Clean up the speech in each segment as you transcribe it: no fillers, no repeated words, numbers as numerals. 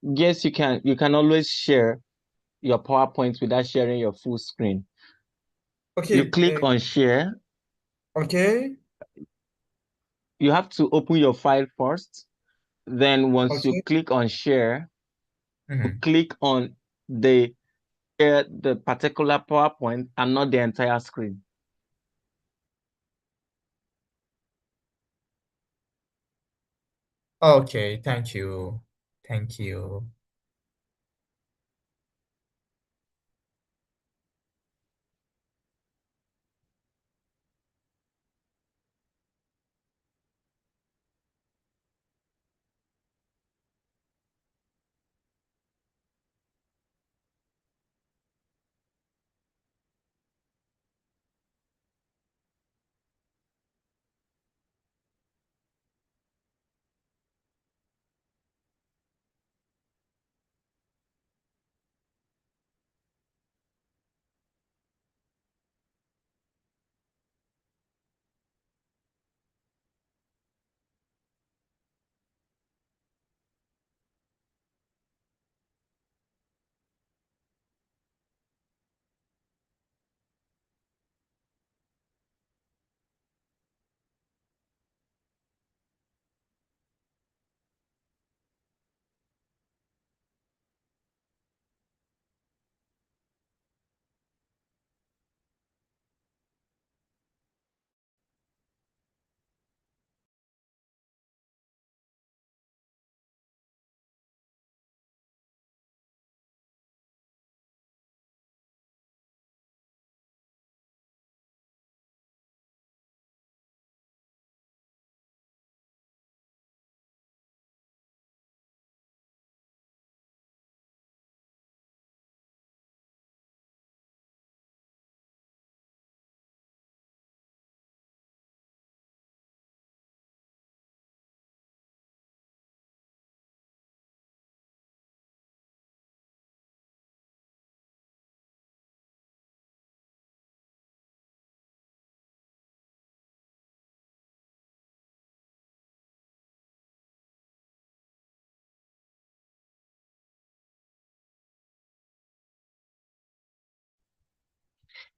yes, you can. You can always share your PowerPoint without sharing your full screen. You Okay. click on share. Okay. You have to open your file first. Then once you Okay. click on share, you Mhm. click on the particular PowerPoint and not the entire screen. Okay. Thank you. Thank you.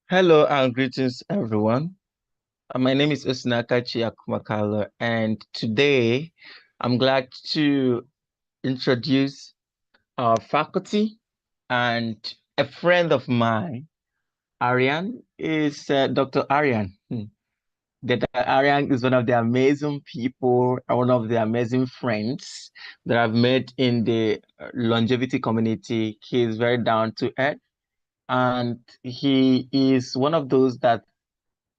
Hello and greetings, everyone. My name is Osinakachi Akumakalo, and today I'm glad to introduce our faculty and a friend of mine. Ariane is Dr. Ariane. Dr. Ariane is one of the amazing people, one of the amazing friends that I've met in the longevity community. He is very down to earth, and he is one of those that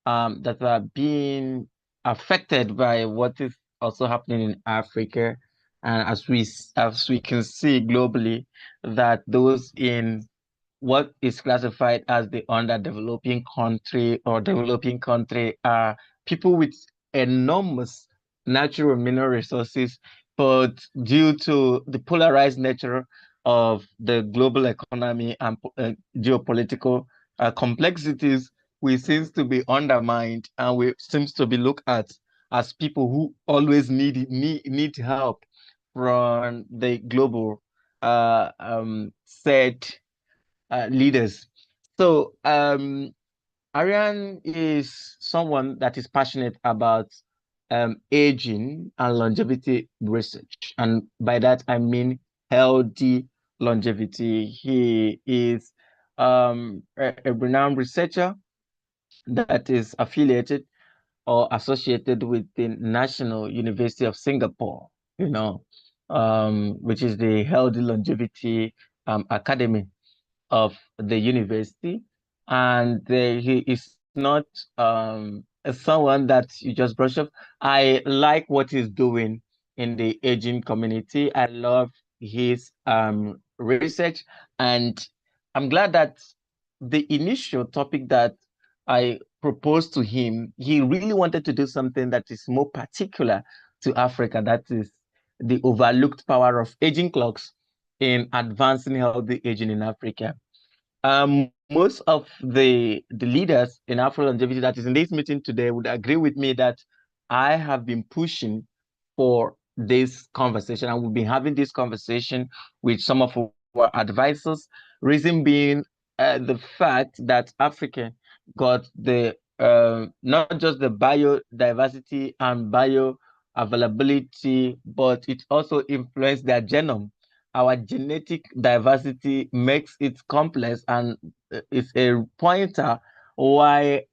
are being affected by what is also happening in Africa, and as we can see globally, that those in what is classified as the underdeveloping country or developing country are people with enormous natural mineral resources, but due to the polarized nature of the global economy and geopolitical complexities, we seems to be undermined and we seems to be looked at as people who always need help from the global set leaders. So Ariane is someone that is passionate about aging and longevity research. And by that, I mean healthy longevity. He is a renowned researcher that is affiliated or associated with the National University of Singapore, which is the Healthy Longevity Academy of the university, and he is not someone that you just brush off. I like what he's doing in the aging community. I love his research, and I'm glad that the initial topic that I proposed to him, he really wanted to do something that is more particular to Africa, that is the overlooked power of aging clocks in advancing healthy aging in Africa. Most of the leaders in Afro longevity that is in this meeting today would agree with me that I have been pushing for this conversation, and we've been having this conversation with some of our advisors. Reason being, the fact that Africa got the not just the biodiversity and bio availability, but it also influenced their genome. Our genetic diversity makes it complex, and it's a pointer why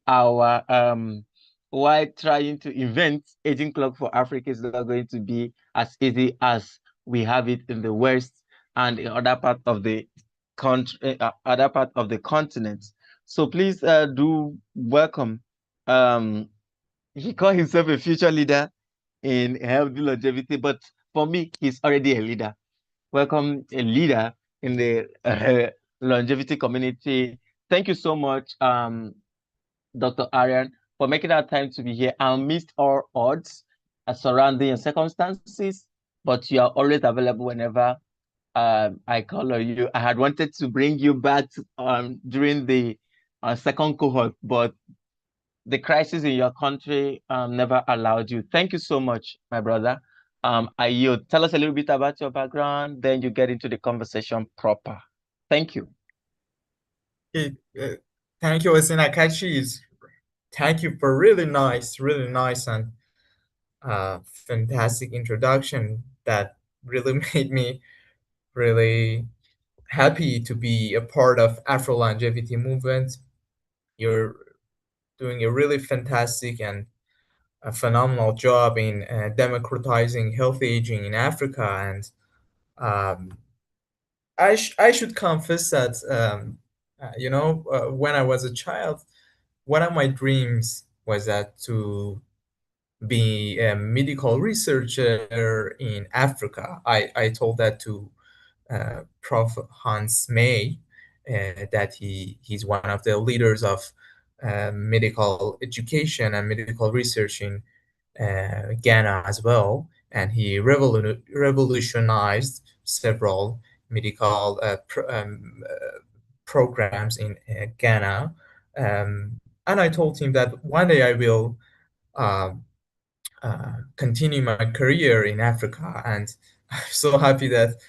trying to invent aging clock for Africa is not going to be as easy as we have it in the West and in other part of the country, other part of the continent. So please do welcome. Um, he called himself a future leader in healthy longevity, but for me, he's already a leader. Welcome, a leader in the longevity community. Thank you so much, Dr. Arian, for making our time to be here. Amidst all odds surrounding circumstances, but you are always available whenever I call on you. I had wanted to bring you back during the second cohort, but the crisis in your country never allowed you. Thank you so much, my brother. I yield. Tell us a little bit about your background, then you get into the conversation proper. Thank you. Okay, thank you, Osinakachi. Thank you for really nice and fantastic introduction that really made me really happy to be a part of Afro-longevity movement. You're doing a really fantastic and a phenomenal job in democratizing healthy aging in Africa. And um, I should confess that, when I was a child, one of my dreams was that to be a medical researcher in Africa. I told that to Prof. Hans May, that he's one of the leaders of medical education and medical research in Ghana as well, and he revolutionized several medical programs in Ghana. And I told him that one day I will um, continue my career in Africa, and I'm so happy that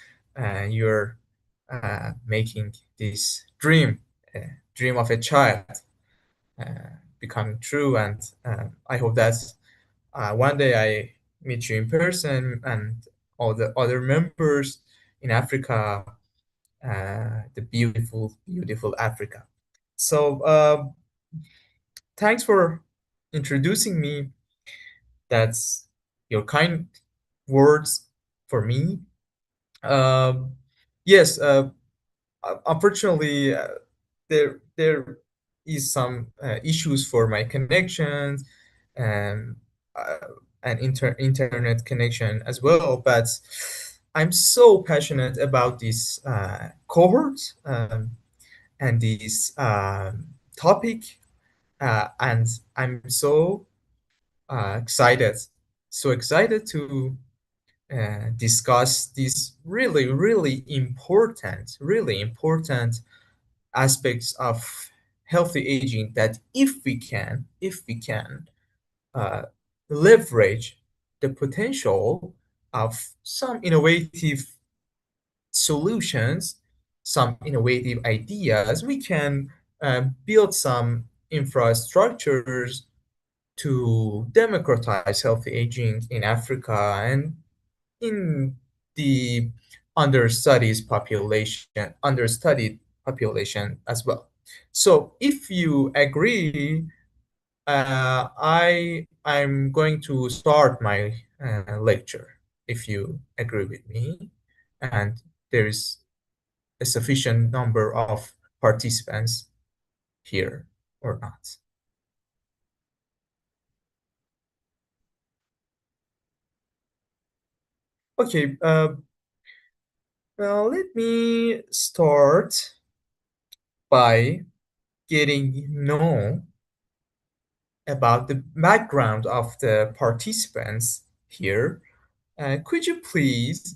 you're making this dream of a child, uh, becoming true. And I hope that one day I meet you in person and all the other members in Africa, the beautiful Africa. So thanks for introducing me. That's your kind words for me. Um, yes, unfortunately, there is some issues for my connections and uh, internet connection as well. But I'm so passionate about this cohort, and this topic, and I'm so excited, to discuss these really important aspects of healthy aging, that if we can uh, leverage the potential of some innovative solutions, some innovative ideas, we can build some infrastructures to democratize healthy aging in Africa and in the understudied population as well. So if you agree, I'm going to start my lecture, if you agree with me, and there is a sufficient number of participants here or not. Okay, well, let me start by getting know about the background of the participants here. Could you please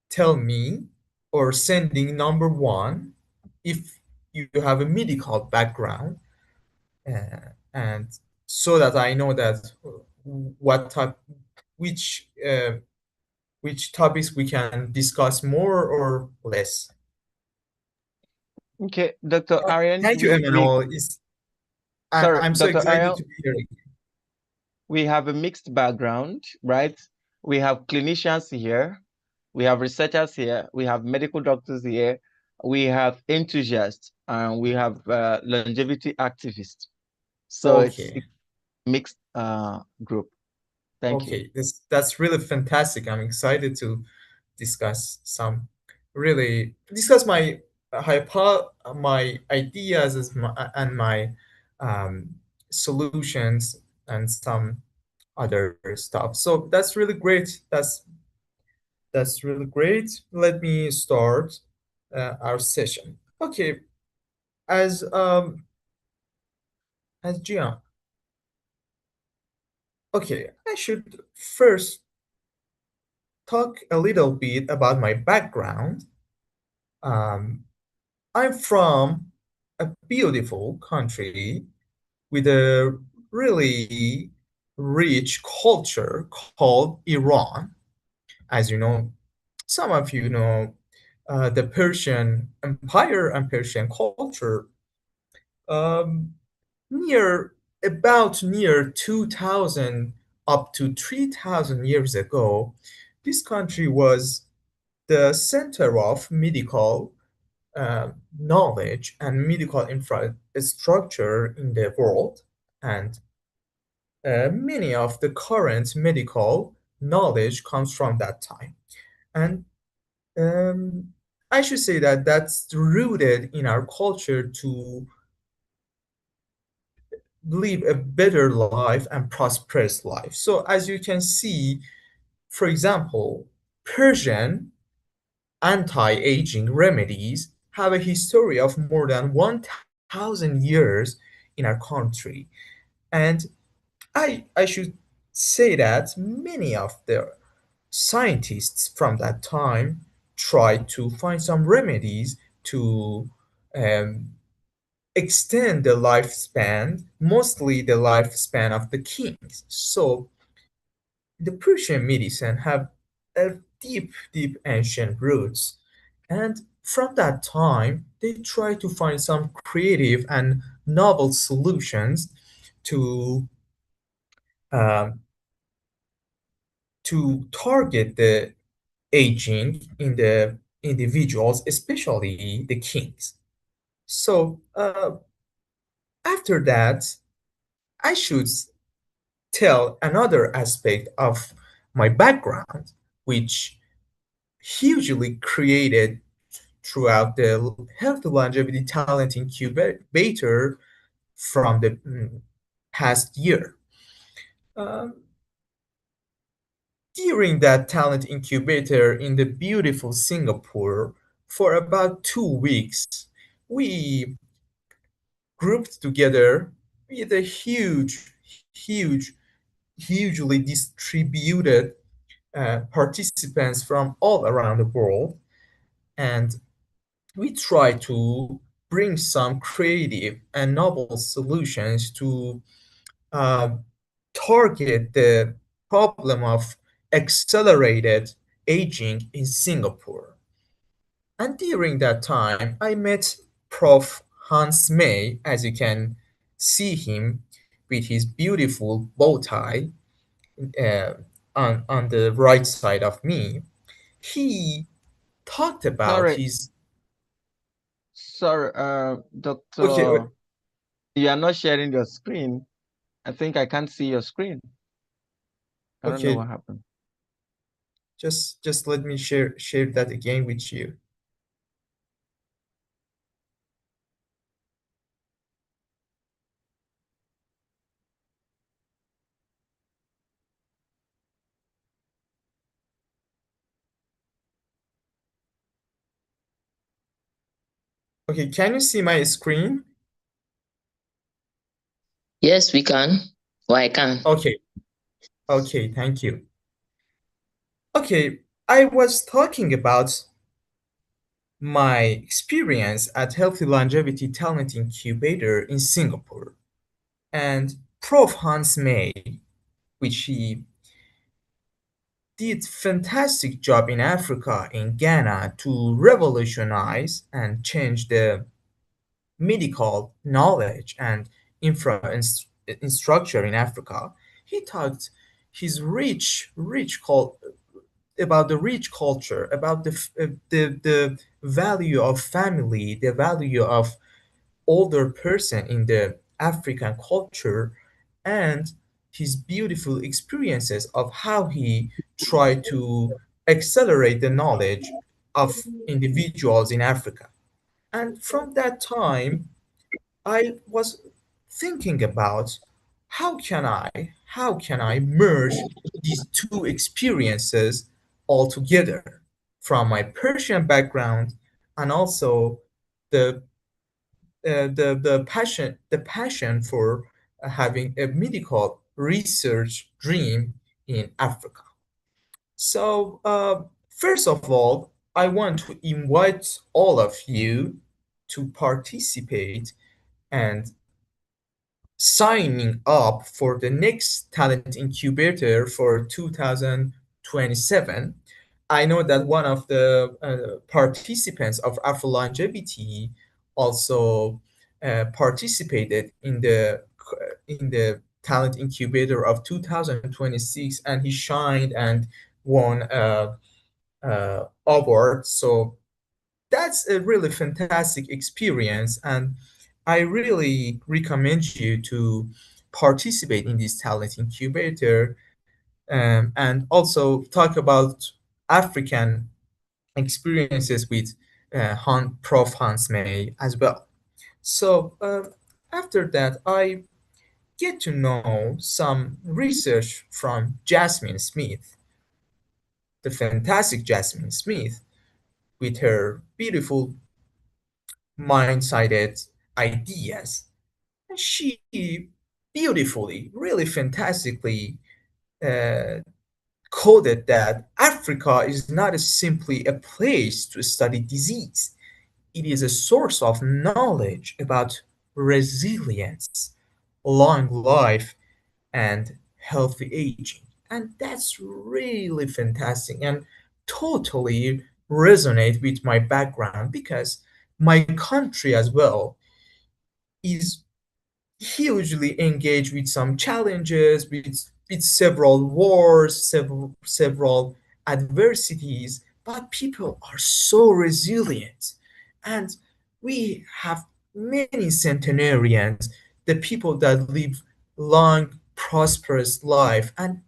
tell me, or sending number one, if you have a medical background, and so that I know that what type, which which topics we can discuss more or less. Okay, Dr. Arian, Thank you, Emmanuel. sorry, I'm so Dr. excited Arian, to be here. we have a mixed background, right? We have clinicians here, we have researchers here, we have medical doctors here, we have enthusiasts, and we have longevity activists. So it's Okay. a mixed group. Thank you. Okay, that's really fantastic. I'm excited to discuss my ideas and my um, solutions and some other stuff. So that's really great. Let me start our session. Okay, as Gian. Okay, I should first talk a little bit about my background. Um, I'm from a beautiful country with a really rich culture called Iran. As you know, some of you know the Persian Empire and Persian culture. Um, near near 2000 up to 3000 years ago, this country was the center of medical knowledge and medical infrastructure in the world, and many of the current medical knowledge comes from that time. And um, I should say that that's rooted in our culture to live a better life and prosperous life. So as you can see, for example, Persian anti-aging remedies have a history of more than 1000 years in our country. And I should say that many of the scientists from that time tried to find some remedies to um, extend the lifespan, mostly the lifespan of the kings. So the Persian medicine have a deep ancient roots. And from that time, they try to find some creative and novel solutions to um, target the aging in the individuals, especially the kings. So after that, I should tell another aspect of my background, which hugely created throughout the health longevity talent incubator from the past year. Um, During that talent incubator in the beautiful Singapore, for about 2 weeks, we grouped together with a hugely distributed participants from all around the world, and we try to bring some creative and novel solutions to uh, target the problem of accelerated aging in Singapore. And during that time, I met Prof. Hans May, as you can see him with his beautiful bow tie uh, on the right side of me. He talked about Sorry, his. sorry, Okay, Doctor, you are not sharing your screen. I think I can't see your screen. I don't know okay, what happened. just let me share that again with you. Okay, can you see my screen? Yes, we can. Or I can. Okay, okay, thank you. Okay, I was talking about my experience at Healthy Longevity Talent Incubator in Singapore. And Prof. Hans May, which he did fantastic job in Africa, in Ghana, to revolutionize and change the medical knowledge and infrastructure in Africa. He talked his about the rich culture, about the value of family, the value of older person in the African culture, and his beautiful experiences of how he tried to accelerate the knowledge of individuals in Africa. And from that time, I was thinking about how can I merge these two experiences all together from my Persian background and also the the passion for having a medical research dream in Africa. So first of all, I want to invite all of you to participate and signing up for the next talent incubator for 2027. I know that one of the participants of Afrolongevity also participated in the talent incubator of 2026, and he shined and won award. So that's a really fantastic experience, and I really recommend you to participate in this talent incubator, and also talk about African experiences with Prof. Hans May as well. So after that, I get to know some research from Jasmine Smith, the fantastic Jasmine Smith, with her beautiful mind-sided ideas. She beautifully, really fantastically uh, coded that Africa is not simply a place to study disease. It is a source of knowledge about resilience, long life, and healthy aging. And that's really fantastic and totally resonate with my background, because my country as well is hugely engaged with some challenges, with several wars, several adversities, but people are so resilient. And we have many centenarians, the people that live long, prosperous life, and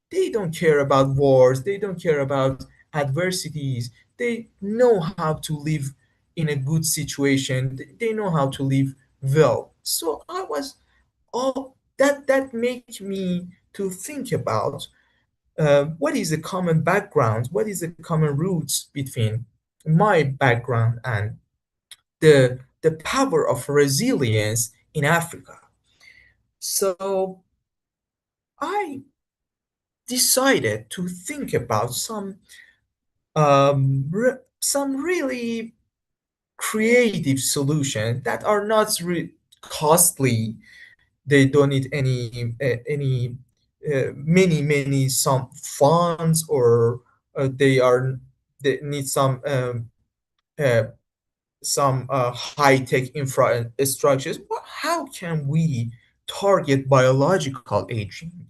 they don't care about wars, they don't care about adversities. They know how to live in a good situation. They know how to live well. So I was all that make me to think about what is the common background, what is the common roots between my background and the power of resilience in Africa. So I decided to think about some really creative solutions that are not costly. They don't need any many some funds, or they need uh, some high-tech infrastructures. But how can we target biological aging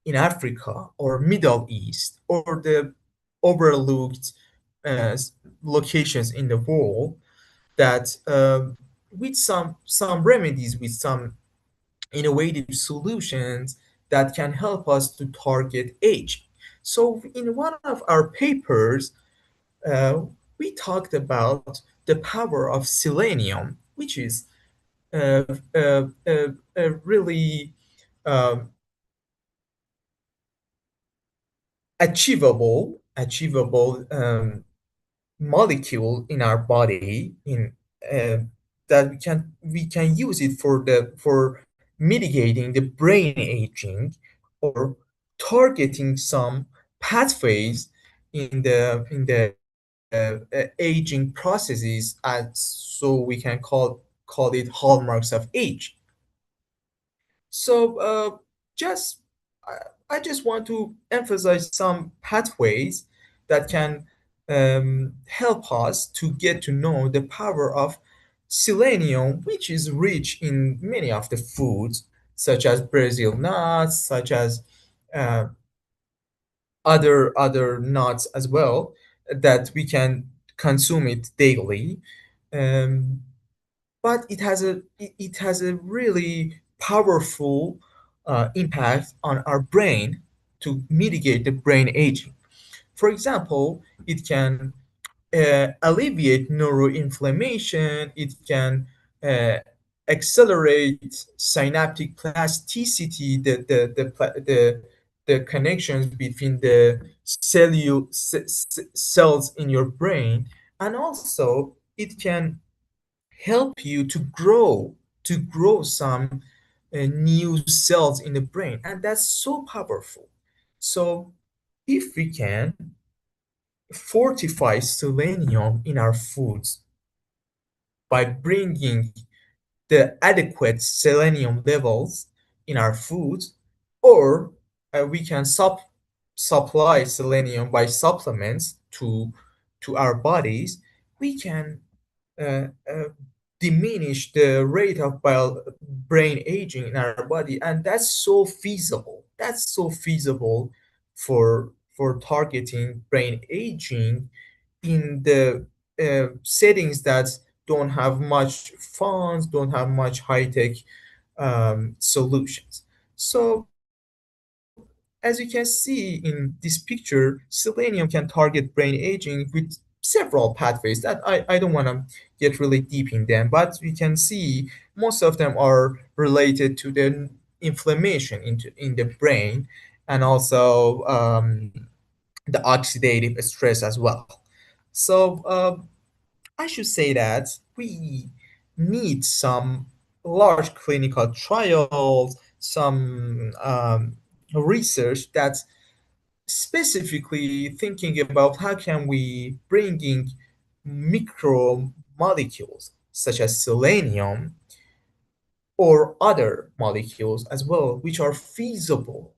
in Africa or Middle East or the overlooked uh, locations in the world, that with some remedies, with some innovative solutions that can help us to target aging. So in one of our papers, uh, we talked about the power of selenium, which is uh, a really um, achievable molecule in our body, in uh, that we can use it for mitigating the brain aging, or targeting some pathways in the aging processes, as so we can call it hallmarks of age. So just I just want to emphasize some pathways that can help us to get to know the power of selenium, which is rich in many of the foods, such as Brazil nuts, such as uh, other nuts as well, that we can consume it daily. Um, but it has a really powerful impact on our brain to mitigate the brain aging. For example, it can alleviate neuroinflammation. It can uh, accelerate synaptic plasticity, the connections between the cells in your brain, and also it can help you to grow some new cells in the brain, and that's so powerful. So if we can fortify selenium in our foods by bringing the adequate selenium levels in our foods, or we can supply selenium by supplements to our bodies, we can uh, uh, diminish the rate of brain aging in our body, and that's so feasible. That's so feasible for targeting brain aging in the settings that don't have much funds, don't have much high-tech solutions. So as you can see in this picture, selenium can target brain aging with several pathways that I don't want to get really deep in them, but we can see most of them are related to the inflammation in the brain, and also the oxidative stress as well. So I should say that we need some large clinical trials, some research that's specifically thinking about how can we bring in micromolecules such as selenium or other molecules as well, which are feasible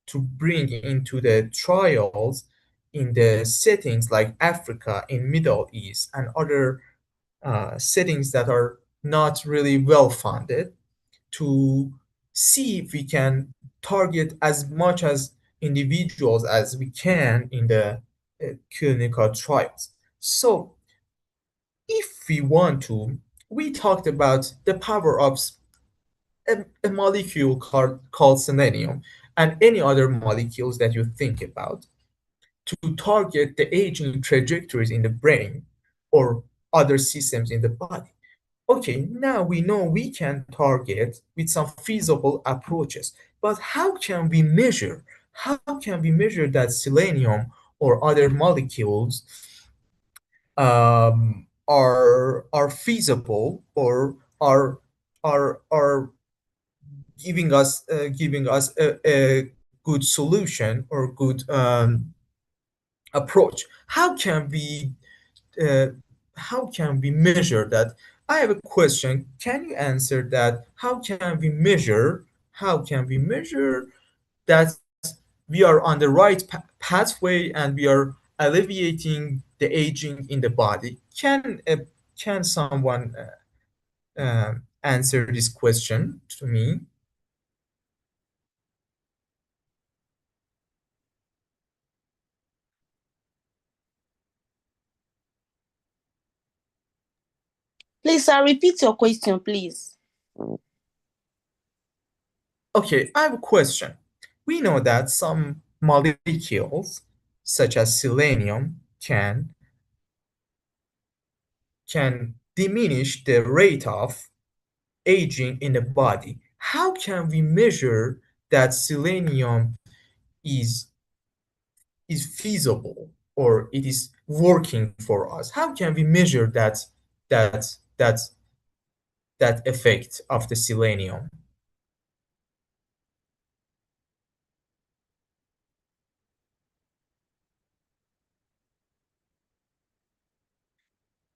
to bring into the trials in the settings like Africa, in Middle East, and other settings that are not really well funded, to see if we can target as much as individuals as we can in the clinical trials. So if we want to, we talked about the power of a molecule called selenium and any other molecules that you think about to target the aging trajectories in the brain or other systems in the body. Okay, now we know we can target with some feasible approaches, but how can we measure? How can we measure that selenium or other molecules are feasible or are giving us a good solution or good approach? Uh, how can we measure that? I have a question. Can you answer that? How can we measure that we are on the right pathway and we are alleviating the aging in the body? Can someone answer this question to me? Please, sir, repeat your question, please. Okay, I have a question. We know that some molecules, such as selenium, can diminish the rate of aging in the body. How can we measure that selenium is is feasible or it is working for us? How can we measure that that that effect of the selenium?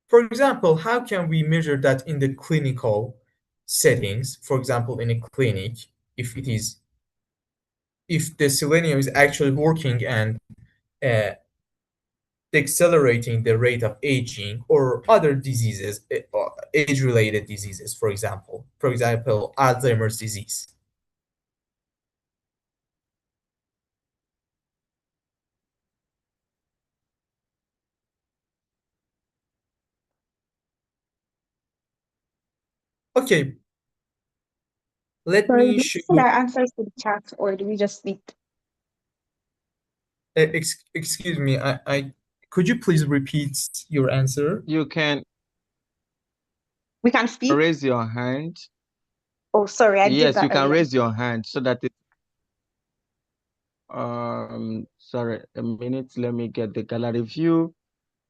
For example, how can we measure that in the clinical settings? For example, in a clinic, if the selenium is actually working and uh, accelerating the rate of aging or other diseases, age-related diseases, for example, Alzheimer's disease. Okay, let Sorry, me do we show send you. our answers to the chat or do we just speak? Excuse me, I could you please repeat your answer? You can We can speak? raise your hand. Oh, sorry, I did Yes, you that can earlier. raise your hand so that it, sorry, a minute, let me get the gallery view.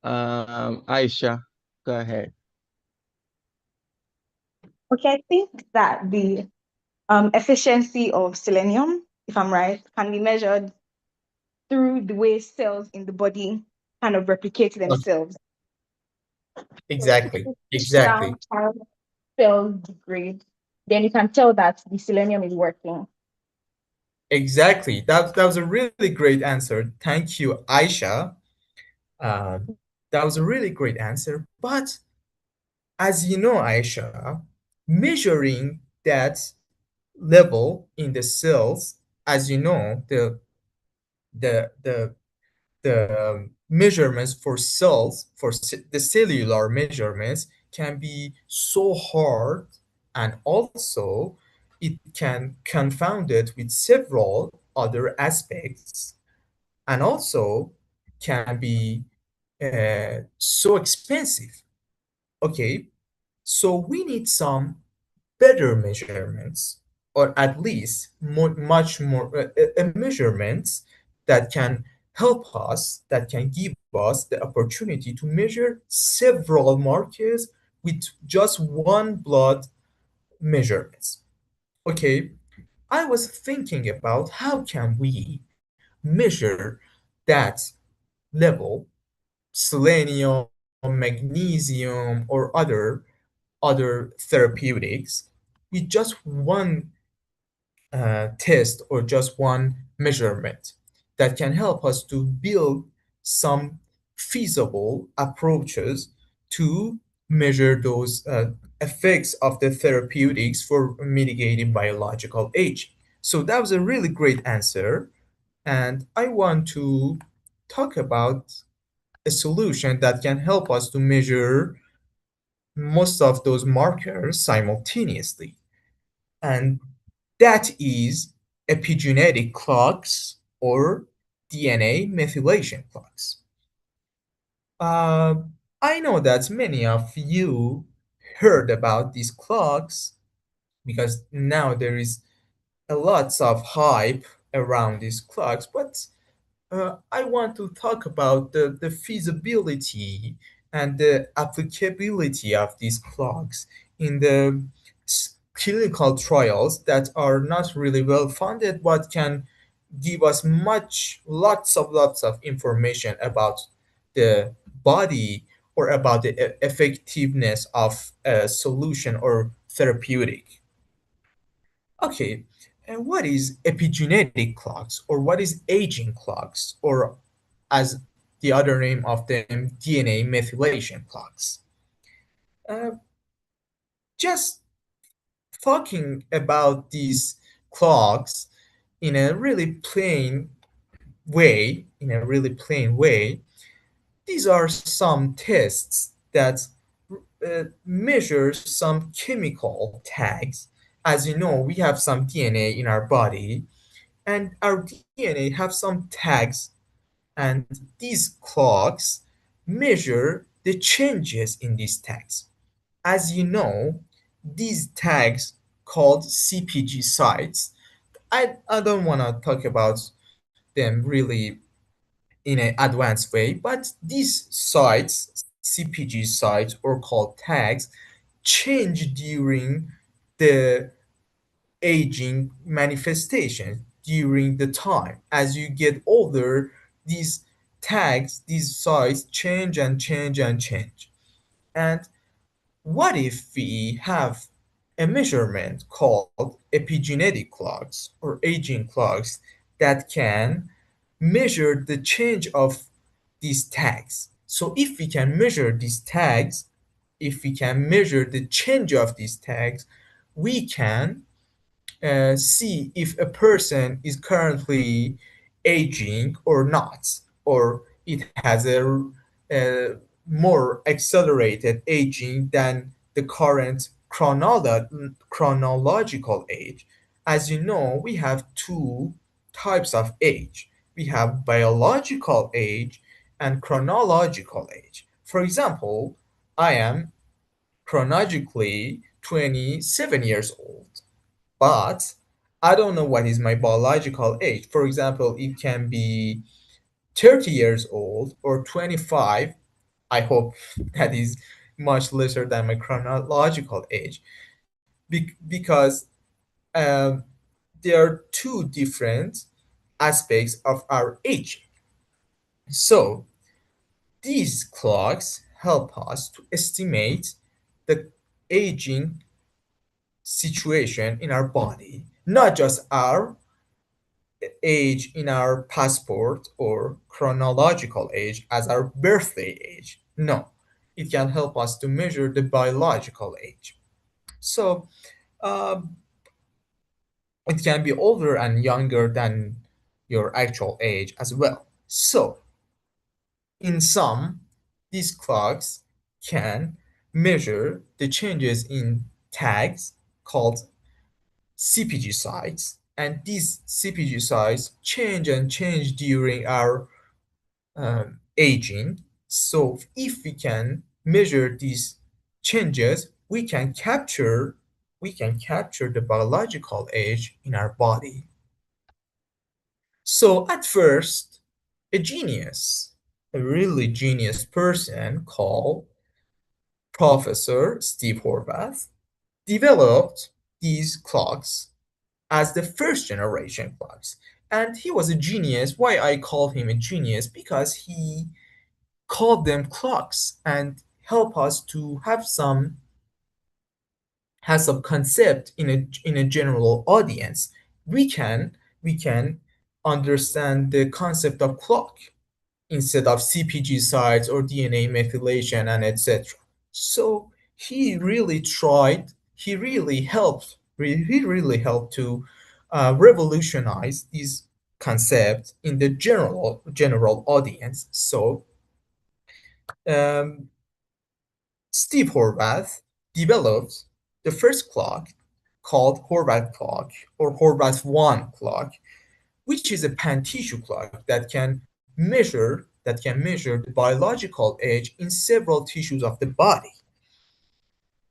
Aisha, go ahead. Okay, I think that the efficiency of selenium, if I'm right, can be measured through the way cells in the body kind of replicate Okay. themselves. Exactly, So exactly. cells degrade, then you can tell that the selenium is working. Exactly. That was a really great answer. Thank you, Aisha. That was a really great answer. But as you know, Aisha, measuring that level in the cells, as you know, the the the measurements for cells, the cellular measurements can be so hard, and also it can confound it with several other aspects, and also can be so expensive. Okay, so we need some better measurements, or at least much more measurements that can help us, that can give us the opportunity to measure several markers with just one blood measurements. Okay, I was thinking about how can we measure that level, selenium, magnesium, or other therapeutics with just one test or just one measurement that can help us to build some feasible approaches to measure those effects of the therapeutics for mitigating biological age. So that was a really great answer. And I want to talk about a solution that can help us to measure most of those markers simultaneously. And that is epigenetic clocks or DNA methylation clocks. Uh, I know that many of you heard about these clocks because now there is a lots of hype around these clocks, but I want to talk about the feasibility and the applicability of these clocks in the clinical trials that are not really well funded but can give us lots of information about the body or about the effectiveness of a solution or therapeutic. Okay, and what is epigenetic clocks, or what is aging clocks, or as the other name of them, DNA methylation clocks? Uh, just talking about these clocks in a really plain way, these are some tests that measure some chemical tags. As you know, we have some DNA in our body, and our DNA have some tags, and these clocks measure the changes in these tags. As you know, these tags called CPG sites, I don't want to talk about them really in an advanced way, but these sites, CPG sites or called tags, change during the aging manifestation during the time. As you get older, these tags, these sites change and change and change. And what if we have a measurement called epigenetic clocks or aging clocks that can measure the change of these tags. So if we can measure these tags, if we can measure the change of these tags, we can see if a person is currently aging or not, or it has a more accelerated aging than the current chronological age. As you know, we have two types of age. We have biological age and chronological age. For example, I am chronologically 27 years old, but I don't know what is my biological age. For example, it can be 30 years old or 25. I hope that is much lesser than my chronological age because um, there are two different aspects of our age. So these clocks help us to estimate the aging situation in our body, not just our age in our passport or chronological age as our birthday age. No, it can help us to measure the biological age. So um, it can be older and younger than your actual age as well. So in sum, these clocks can measure the changes in tags called CPG sites, and these CPG sites change and change during our aging. So if we can measure these changes, we can capture the biological age in our body. So at first, a genius, a really genius person called Professor Steve Horvath developed these clocks as the first generation clocks. And he was a genius. Why I call him a genius? Because he called them clocks and help us to have some concept in a general audience. We can understand the concept of clock instead of CPG sites or DNA methylation and etc. So he really helped to revolutionize these concepts in the general audience. So um, Steve Horvath developed the first clock called Horvath clock or Horvath 1 clock, which is a pan-tissue clock that can measure the biological age in several tissues of the body.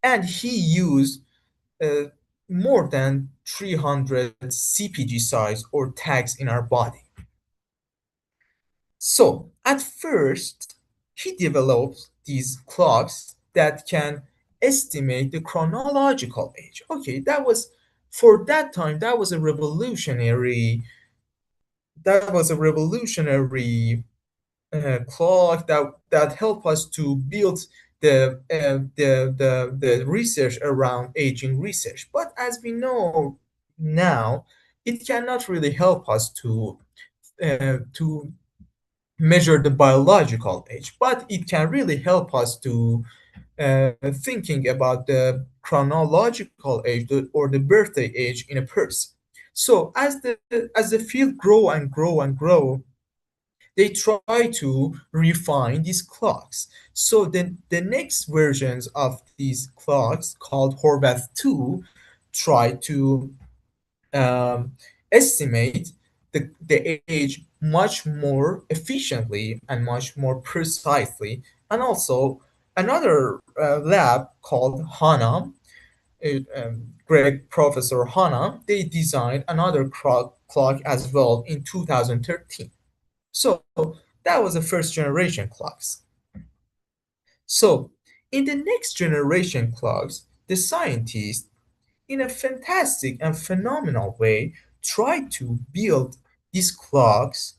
And he used uh, more than 300 CPG sites or tags in our body. So at first, he developed these clocks that can estimate the chronological age. Okay, for that time, that was a revolutionary clock that helped us to build the research around aging research. But as we know now, it cannot really help us to measure the biological age, but it can really help us to thinking about the chronological age or the birthday age in a person. So as the field grow and grow and grow, they try to refine these clocks. So then the next versions of these clocks called Horvath 2 try to um, estimate the age much more efficiently and much more precisely. And also another lab called HANA, Professor HANA, they designed another clock as well in 2013. So that was the first generation clocks. So in the next generation clocks, the scientists, in a fantastic and phenomenal way, tried to build these clocks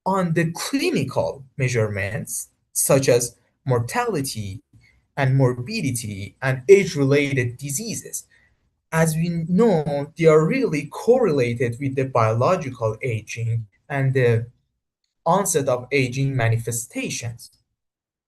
on the clinical measurements such as mortality and morbidity and age-related diseases. as we know, they are really correlated with the biological aging and the onset of aging manifestations.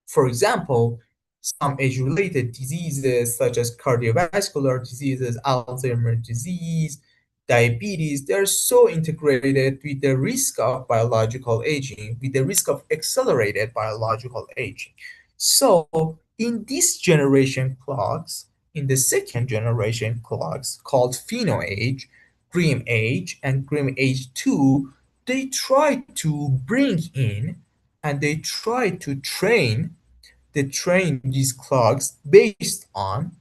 For example, some age-related diseases such as cardiovascular diseases, Alzheimer's disease, diabetes, they're so integrated with the risk of biological aging, with the risk of accelerated biological aging. So in this generation clocks, in the second generation clocks called phenoage, Grim age, and Grim age 2, they try to bring in and they train these clocks based on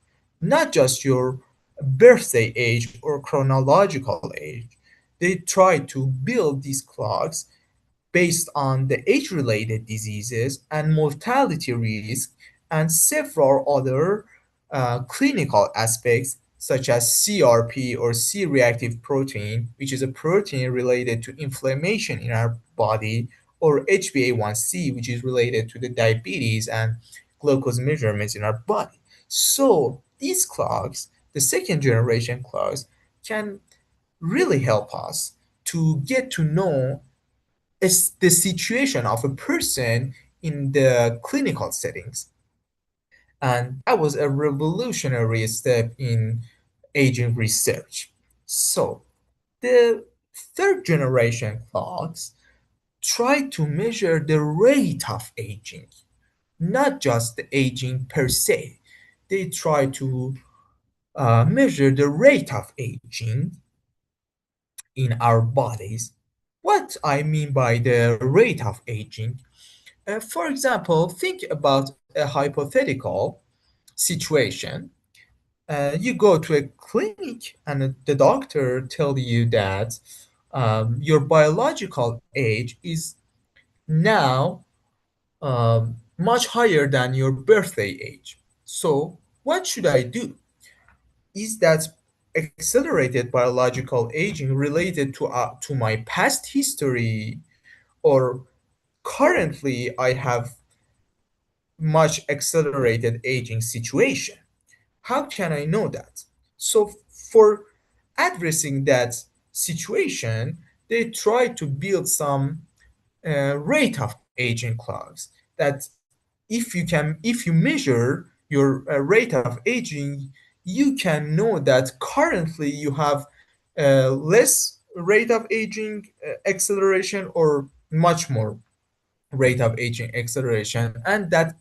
not just your birthday age or chronological age. They try to build these clocks based on the age-related diseases and mortality risk and several other clinical aspects such as CRP or C-reactive protein, which is a protein related to inflammation in our body, or HbA1c, which is related to the diabetes and glucose measurements in our body. So these clocks, the second generation clocks, can really help us to get to know the situation of a person in the clinical settings. And that was a revolutionary step in aging research. So the third generation clocks try to measure the rate of aging, not just the aging per se. They try to measure the rate of aging in our bodies. What I mean by the rate of aging, for example, think about a hypothetical situation. You go to a clinic and the doctor tell you that your biological age is now much higher than your birthday age. So what should I do? Is that accelerated biological aging related to my past history, or currently I have much accelerated aging situation? How can I know that? So for addressing that situation, they try to build some rate of aging clocks that if you measure your rate of aging, you can know that currently you have less rate of aging acceleration or much more rate of aging acceleration, and that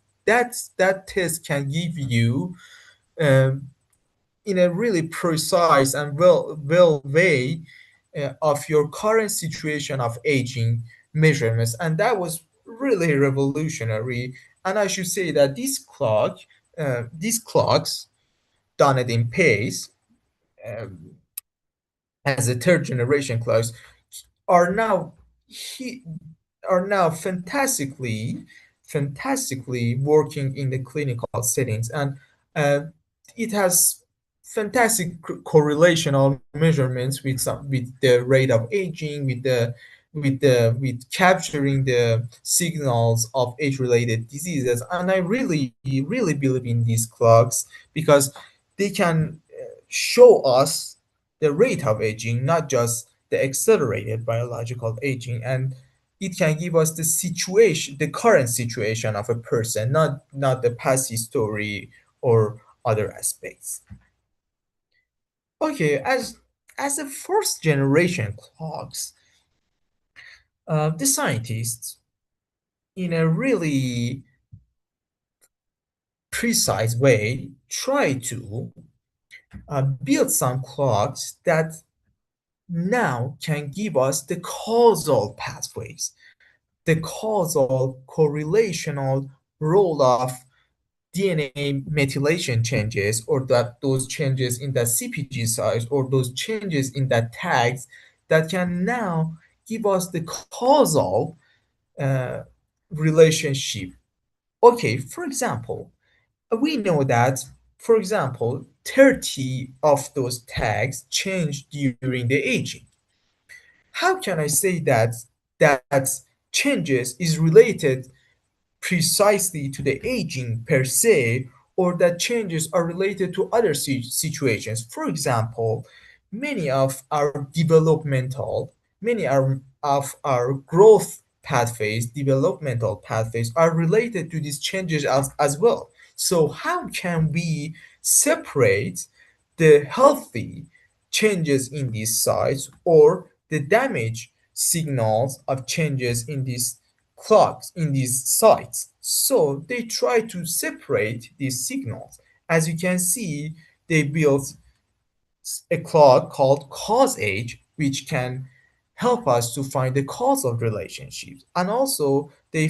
test can give you um, in a really precise and well way of your current situation of aging measurements, and that was really revolutionary. And I should say that these clocks done it in pace um, as a third generation clocks are now he, are now fantastically working in the clinical settings, and uh, it has fantastic correlational measurements with the rate of aging, with capturing the signals of age-related diseases. And I really believe in these clocks because they can show us the rate of aging, not just the accelerated biological aging, and it can give us the situation, the current situation of a person, not the past history or other aspects. Okay, as a first generation clocks, the scientists, in a really precise way, try to build some clocks that now can give us the causal pathways, the causal correlational role of DNA methylation changes, or that those changes in the CPG size, or those changes in the tags that can now give us the causal uh, relationship. Okay, for example, we know that, for example, 30 of those tags change during the aging. How can I say that that changes is related precisely to the aging per se, or that changes are related to other situations. For example, many of our growth pathways, developmental pathways are related to these changes as well. So how can we separate the healthy changes in these sites or the damage signals of changes in these clocks in these sites? So they try to separate these signals. As you can see, they built a clock called cause age, which can help us to find the causal relationships. And also they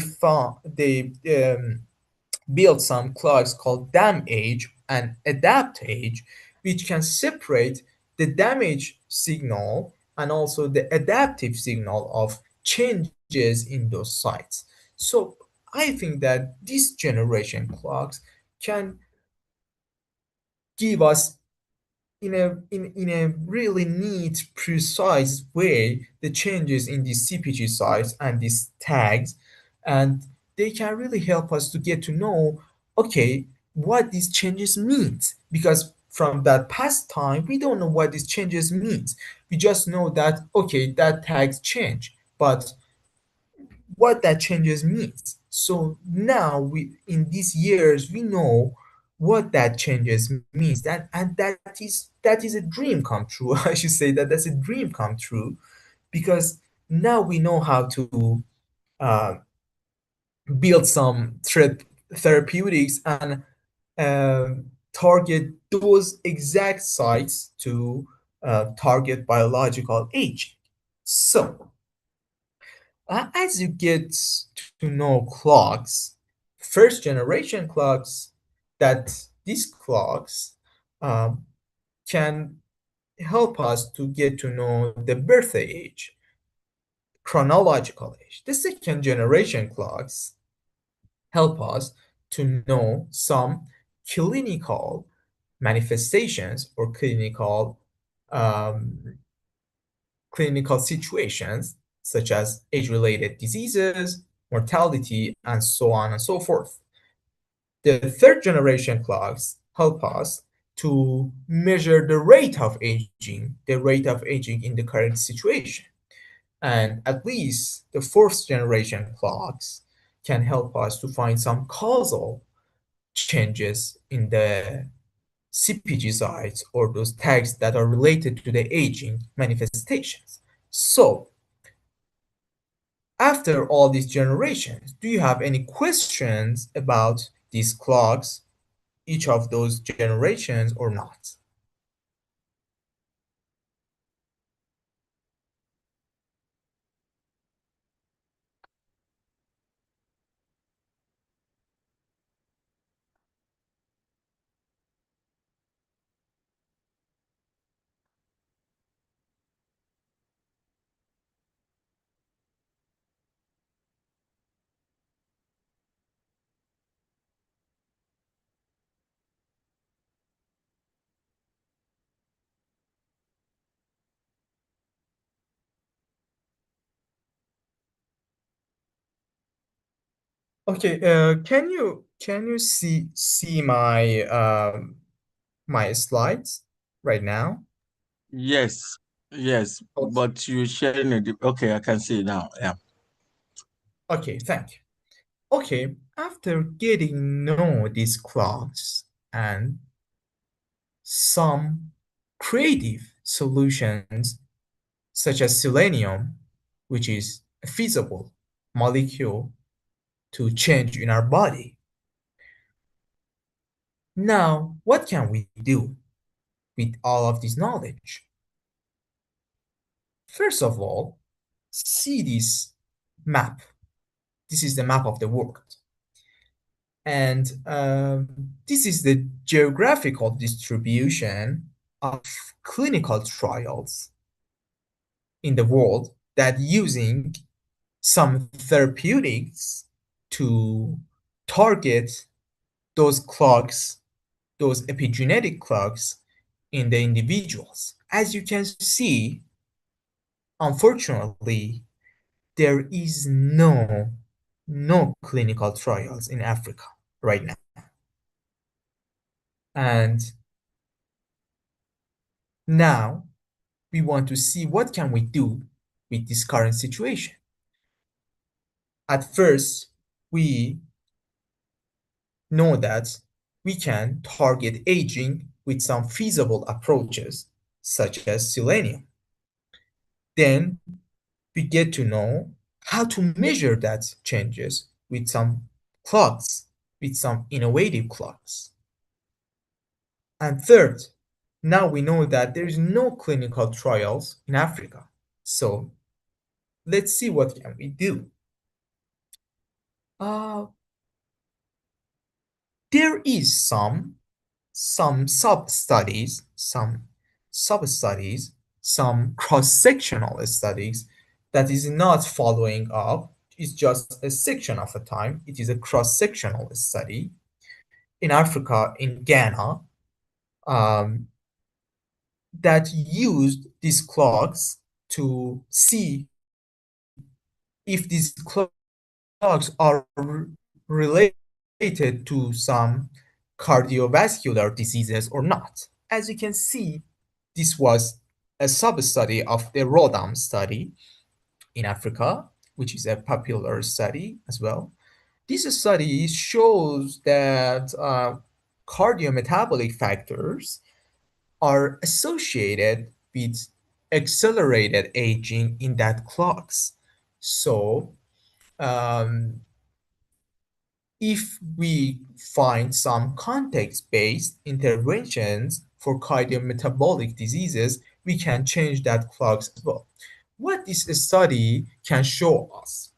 built some clocks called dam age and adapt age, which can separate the damage signal and also the adaptive signal of changes in those sites. So I think that this generation clocks can give us in a really neat, precise way the changes in these CPG sites and these tags, and they can really help us to get to know, okay, what these changes means. Because from that past time, we don't know what these changes means. We just know that okay, that tags change, but what that changes means. So now we in these years we know what that changes means. That is a dream come true. I should say that that's a dream come true because now we know how to uh, build some therapeutics and target those exact sites to target biological aging. So as you get to know clocks, first generation clocks, that these clocks um, can help us to get to know the birthday age, chronological age. The second generation clocks help us to know some clinical manifestations or um, clinical situations such as age-related diseases, mortality, and so on and so forth. The third generation clocks help us to measure the rate of aging in the current situation. And at least the fourth generation clocks can help us to find some causal changes in the CPG sites or those tags that are related to the aging manifestations. So after all these generations, do you have any questions about these clocks, each of those generations or not? Okay, can you see my my slides right now? Yes, yes, Okay, but you're sharing it. Okay, I can see it now. Yeah. okay, thank you. Okay, after getting know these clocks and some creative solutions such as selenium, which is a feasible molecule to change in our body. Now, what can we do with all of this knowledge? First of all, see this map. This is the map of the world. And this is the geographical distribution of clinical trials in the world that using some therapeutics to target those clocks, those epigenetic clocks in the individuals. As you can see, unfortunately, there is no clinical trials in Africa right now. And now we want to see what can we do with this current situation. At first, we know that we can target aging with some feasible approaches, such as selenium. Then we get to know how to measure that changes with some clocks, with some innovative clocks. And third, now we know that there is no clinical trials in Africa. So let's see what can we do. There is some sub-studies, some cross-sectional studies that is not following up. It's just a section of a time. It is a cross-sectional study in Africa, in Ghana, that used these clocks to see if these clocks are related to some cardiovascular diseases or not. As you can see, this was a sub-study of the RODAM study in Africa, which is a popular study as well. This study shows that cardiometabolic factors are associated with accelerated aging in that clocks. So if we find some context-based interventions for cardiometabolic diseases, we can change that clocks as well. What this study can show us?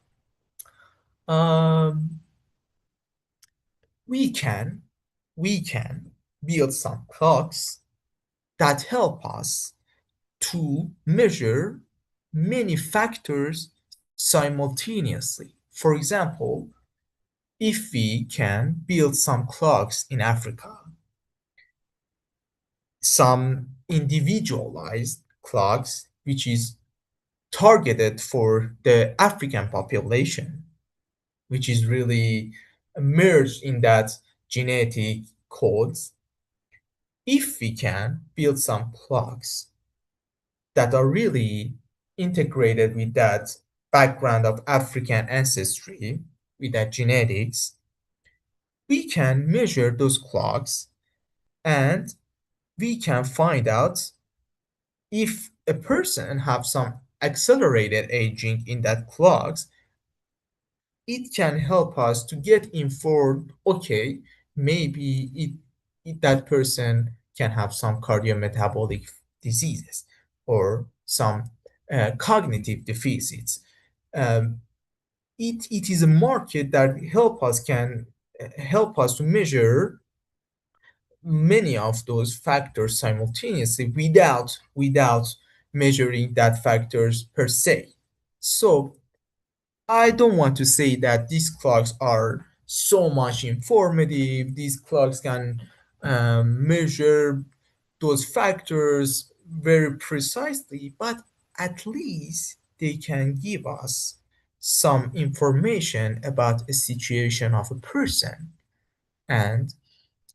We can build some clocks that help us to measure many factors simultaneously. For example, if we can build some clocks in Africa, some individualized clocks, which is targeted for the African population, which is really merged in that genetic codes. If we can build some clocks that are really integrated with that background of African ancestry, with that genetics, we can measure those clocks and we can find out if a person have some accelerated aging in that clocks. It can help us to get informed, okay, maybe that person can have some cardiometabolic diseases or some cognitive deficits. It is a market that can help us to measure many of those factors simultaneously without measuring that factors per se. So I don't want to say that these clocks are so much informative. These clocks can measure those factors very precisely, but at least they can give us some information about a situation of a person. And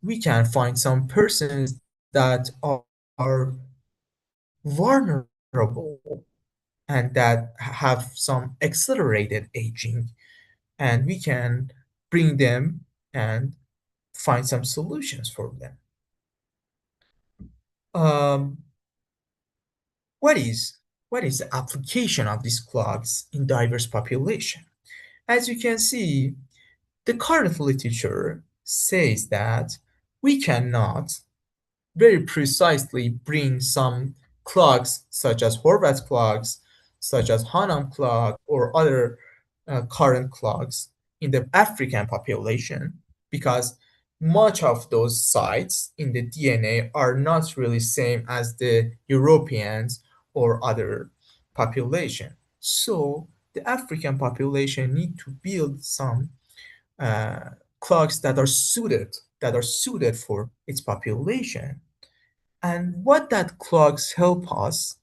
we can find some persons that are vulnerable and that have some accelerated aging, and we can bring them and find some solutions for them. What is the application of these clocks in diverse population? As you can see, the current literature says that we cannot very precisely bring some clocks such as Horvath's clocks, such as Hanam clock, or other current clocks in the African population, because much of those sites in the DNA are not really same as the Europeans or other population. So the African population need to build some clocks that are suited for its population. And what that clocks help us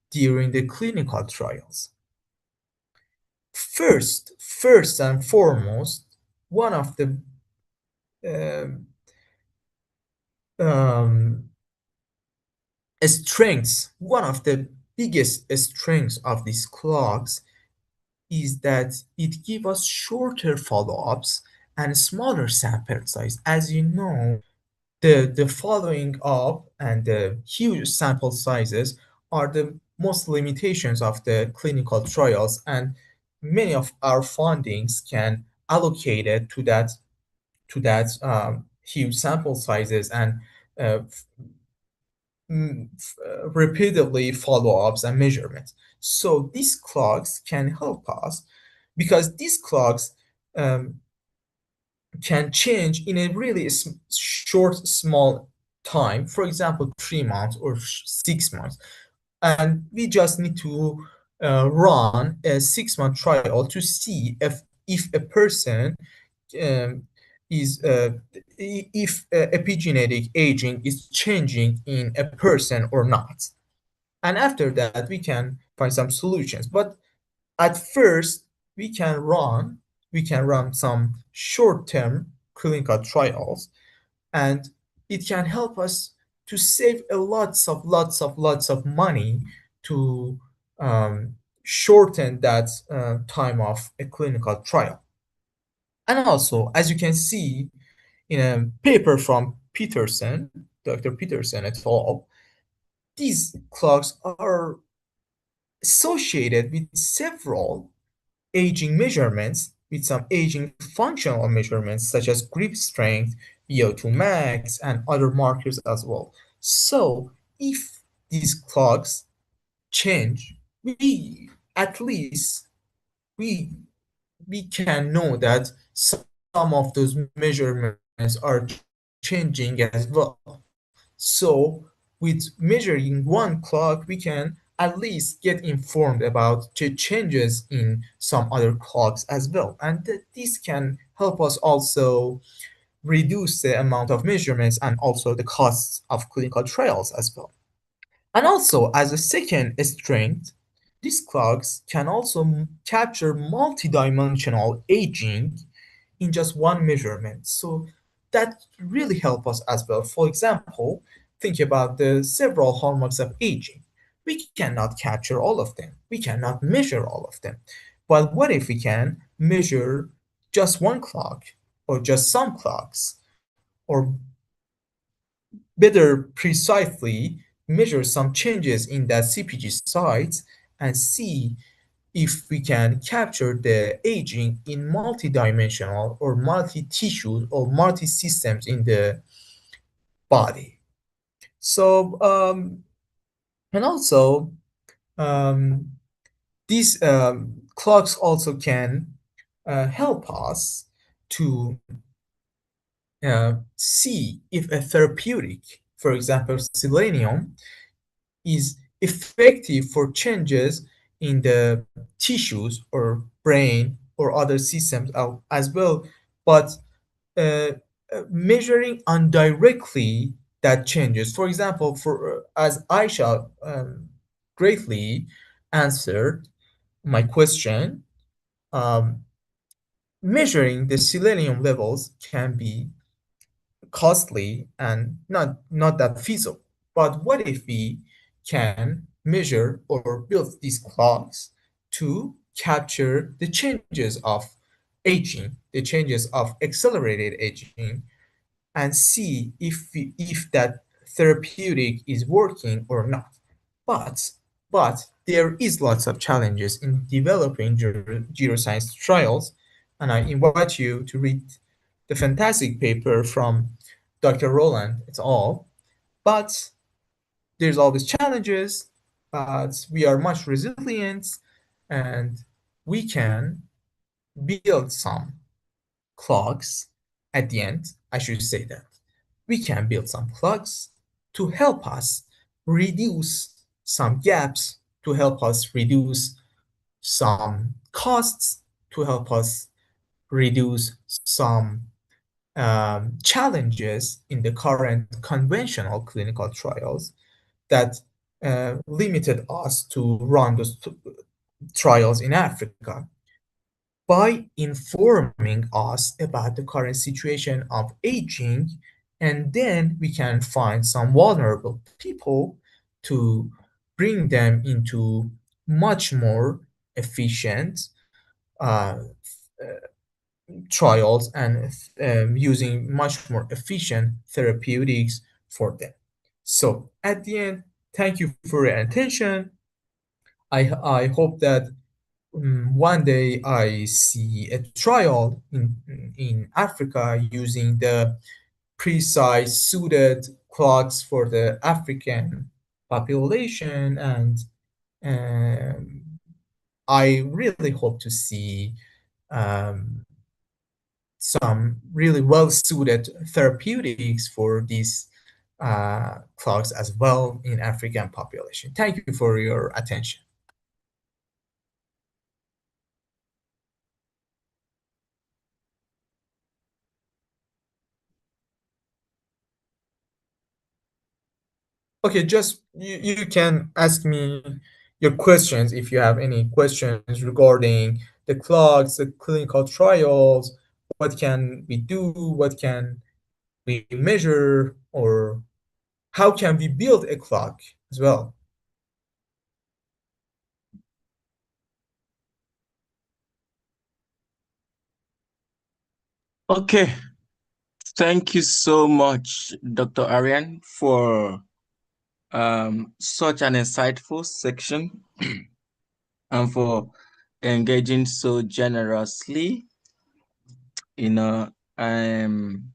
during the clinical trials. First and foremost, one of the strengths, one of the biggest strengths of these clocks is that it gives us shorter follow-ups and smaller sample size. As you know, the following up and the huge sample sizes are the most limitations of the clinical trials, and many of our fundings can allocate it to that huge sample sizes and uh, repeatedly follow-ups and measurements. So these clocks can help us because these clocks um, can change in a really short, small time, for example, 3 months or 6 months. And we just need to run a 6-month trial to see if a person um, is if epigenetic aging is changing in a person or not. And after that, we can find some solutions. But at first, we can run some short-term clinical trials, and it can help us to save a lots of money to shorten that time of a clinical trial. And also, as you can see in a paper from Peterson, Dr. Peterson et al., these clocks are associated with several aging measurements, with some aging functional measurements such as grip strength, VO2 max, and other markers as well. So if these clocks change, we at least we we can know that some of those measurements are changing as well. So with measuring one clock, we can at least get informed about the changes in some other clocks as well. And this can help us also reduce the amount of measurements and also the costs of clinical trials as well. And also, as a second strength, these clocks can also capture multidimensional aging in just one measurement. So that really help us as well. For example, think about the several hallmarks of aging. We cannot capture all of them. We cannot measure all of them. But what if we can measure just one clock or just some clocks, or better precisely measure some changes in that CPG sites and see if we can capture the aging in multidimensional or multi-tissue or multi-systems in the body. So, and also, um, these clocks also can help us to see if a therapeutic, for example, selenium, is effective for changes in the tissues or brain or other systems as well, but uh, measuring indirectly that changes. For example, for as Aisha greatly answered my question, um, measuring the selenium levels can be costly and not that feasible. But what if we can measure or build these clocks to capture the changes of aging, the changes of accelerated aging, and see if that therapeutic is working or not. But there is lots of challenges in developing neuroscience trials, and I invite you to read the fantastic paper from Dr. Roland et al. But there's always challenges, but we are much resilient, and we can build some clocks at the end. I should say that we can build some clocks to help us reduce some gaps, to help us reduce some costs, to help us reduce some challenges in the current conventional clinical trials that limited us to run those trials in Africa. By informing us about the current situation of aging and then we can find some vulnerable people to bring them into much more efficient uh, trials and using much more efficient therapeutics for them. So at the end, thank you for your attention. I hope that one day I see a trial in Africa using the precise suited clocks for the African population, and um, I really hope to see um, some really well-suited therapeutics for these clocks as well in African population. Thank you for your attention. Okay, just you can ask me your questions if you have any questions regarding the clocks, the clinical trials, what can we do, what can we measure, or how can we build a clock as well. Okay. Thank you so much, Dr. Arian, for such an insightful section and for engaging so generously. You know, I'm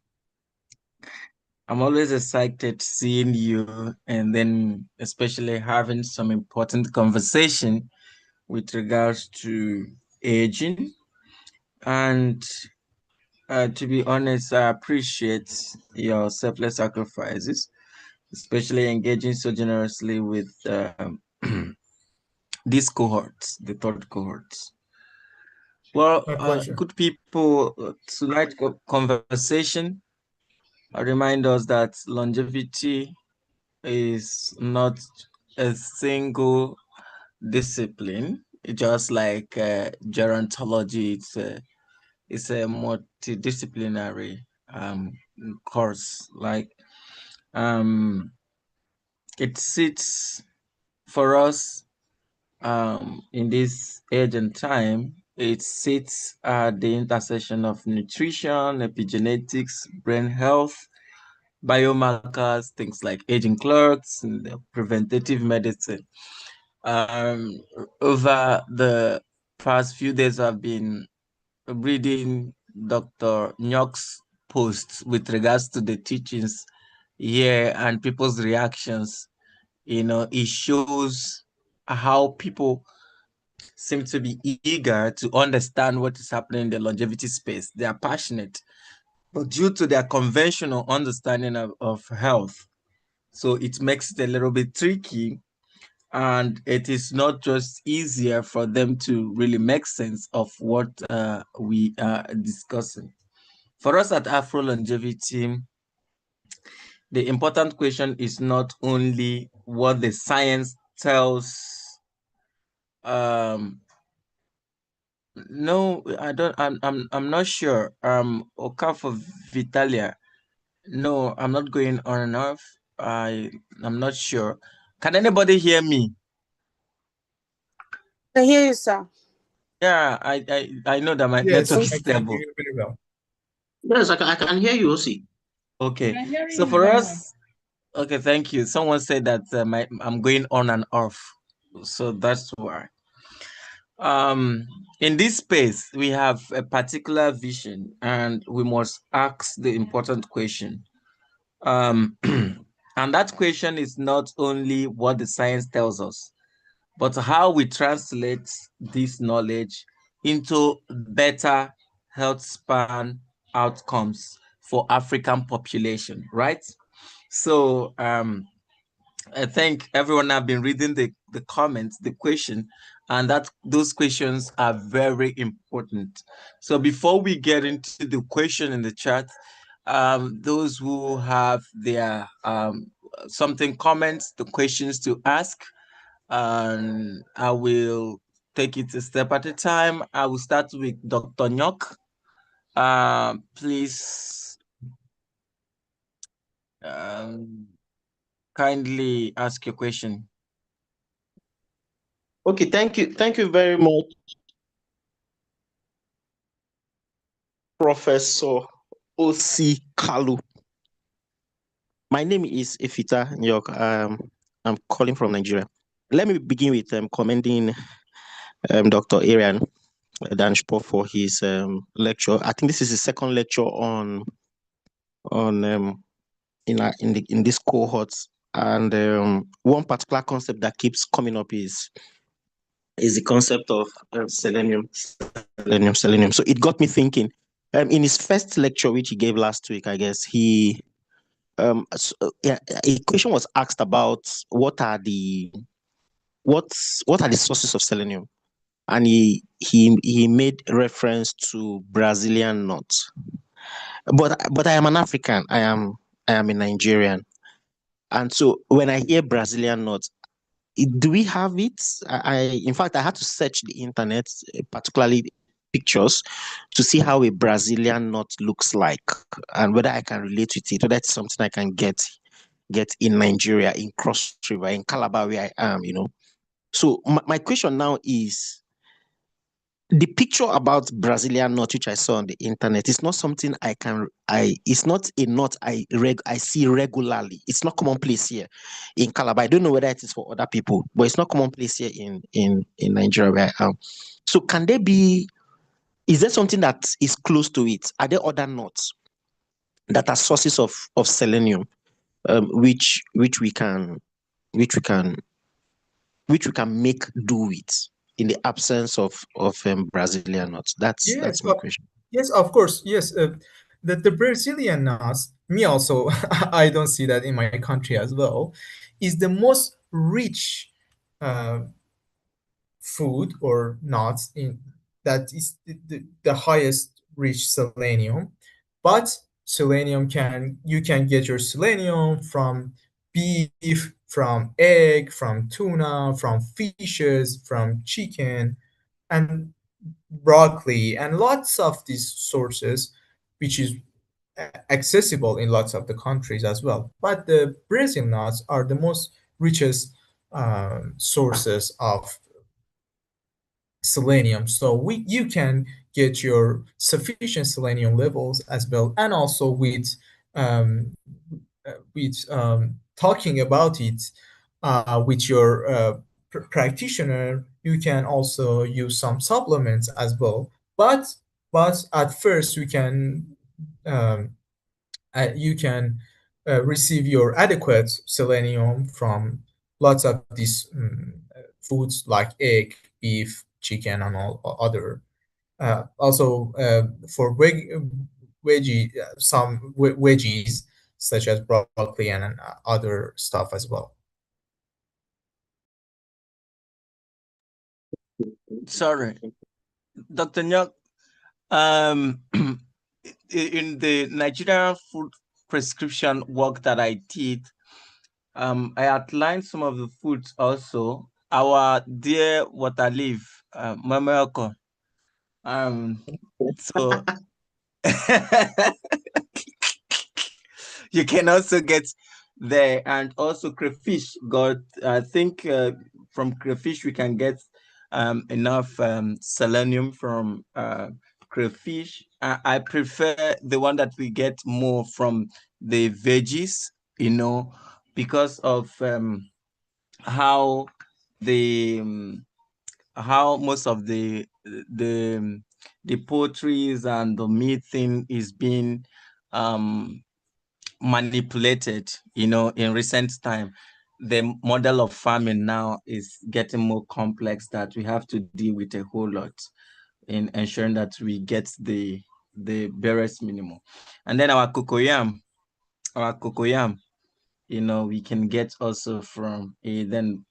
always excited seeing you, and then especially having some important conversation with regards to aging. And to be honest, I appreciate your selfless sacrifices, especially engaging so generously with these cohorts, the third cohorts. Well, My pleasure. good people, tonight's conversation remind us that longevity is not a single discipline, just like gerontology. It's a multidisciplinary course. Like it sits for us in this age and time. It sits at the intersection of nutrition, epigenetics, brain health, biomarkers, things like aging clocks, and preventative medicine. Over the past few days, I've been reading Dr. Nyok's posts with regards to the teachings here and people's reactions. You know, it shows how people seem to be eager to understand what is happening in the longevity space. They are passionate, but due to their conventional understanding of health, so it makes it a little bit tricky, and it is not just easier for them to really make sense of what we are discussing. For us at Afrolongevity, the important question is not only what the science tells. No, I don't. I'm not sure. Okafor Vitalia. No, I'm not going on and off. I'm not sure. Can anybody hear me? I hear you, sir. Yeah, I know that my Yes, network I is can stable. hear you very well. Yes, I can hear you, Osi. Okay, so for us, okay, thank you. Someone said that I'm going on and off, so that's why. In this space, we have a particular vision, and we must ask the important question. And that question is not only what the science tells us, but how we translate this knowledge into better health span outcomes for African population, right? So I think everyone have been reading the comments, the question, and that those questions are very important. So before we get into the question in the chat, those who have their something comments, the questions to ask, and I will take it a step at a time. I will start with Dr. Nyok. Please Kindly ask your question. Okay, thank you. Thank you very much, Professor O.C. Kalu. My name is Ifita Nyok. I'm calling from Nigeria. Let me begin with commending Dr. Arian Danshpo for his lecture. I think this is his second lecture on in this cohort, and one particular concept that keeps coming up is the concept of selenium. So it got me thinking. In his first lecture, which he gave last week, I guess a question was asked about what are the sources of selenium, and he made reference to Brazilian nuts. But I am an African. I am a Nigerian, and so when I hear Brazilian nuts, do we have it? In fact, I had to search the internet, particularly pictures, to see how a Brazilian nut looks like and whether I can relate with it, whether it's something I can get in Nigeria, in Cross River, in Calabar, where I am, So my question now is, the picture about Brazilian nut, which I saw on the internet, is not something it's not a nut I see regularly. It's not commonplace here in Calabar. I don't know whether it is for other people, but it's not commonplace here in Nigeria where I am. So is there something that is close to it? Are there other nuts that are sources of selenium, which we can make do with in the absence of Brazilian nuts? That's my question. Yes, of course. Yes, the Brazilian nuts, me also, I don't see that in my country as well, is the most rich food or nuts in that is the highest rich selenium. But you can get your selenium from beef, from egg, from tuna, from fishes, from chicken, and broccoli, and lots of these sources, which is accessible in lots of the countries as well. But the Brazil nuts are the most richest sources of selenium. So you can get your sufficient selenium levels as well, and also um, talking about it with your practitioner, you can also use some supplements as well. But at first um, you can receive your adequate selenium from lots of these foods like egg, beef, chicken, and all other. Also, for some veggies such as broccoli and other stuff as well. Sorry, Dr. Nyok, in the Nigerian food prescription work that I did, I outlined some of the foods also. Our dear water leaf, Mamelko. So you can also get there, and also crayfish. I think from crayfish we can get enough selenium from crayfish. I prefer the one that we get more from the veggies, because of how how most of the poultries and the meat thing is being manipulated, in recent time. The model of farming now is getting more complex, that we have to deal with a whole lot in ensuring that we get the barest minimum. And then our cocoyam, we can get also from then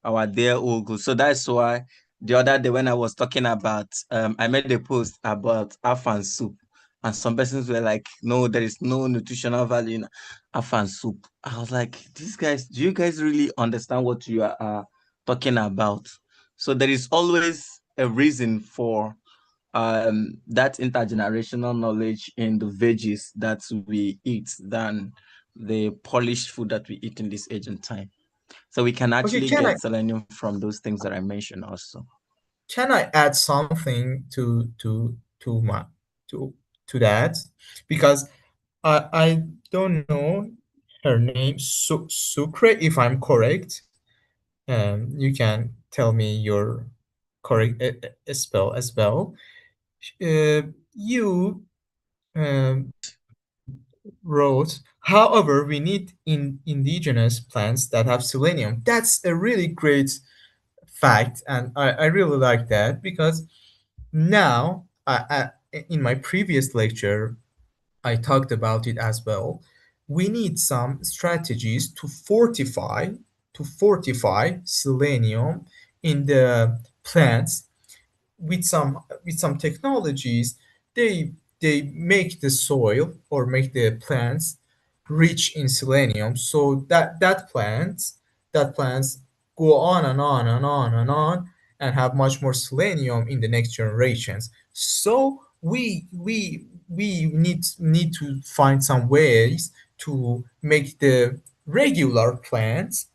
our dear Ogu. So that's why the other day when I was talking about, I made a post about afan soup, and some persons were like, no, there is no nutritional value in afan soup. I was like, these guys, do you guys really understand what you are talking about? So there is always a reason for that intergenerational knowledge in the veggies that we eat than the polished food that we eat in this age and time. So we can Okay, actually get selenium from those things that I mentioned also. Can I add something to that? Because I don't know her name, Sucre, if I'm correct. You can tell me your correct spell as well. You wrote, however, we need indigenous plants that have selenium. That's a really great fact, and I really like that because now, in my previous lecture, I talked about it as well. We need some strategies to fortify selenium in the plants with some technologies. They make the soil or make the plants rich in selenium, so that plants go on and on and on and on and have much more selenium in the next generations. So we need to find some ways to make the regular plants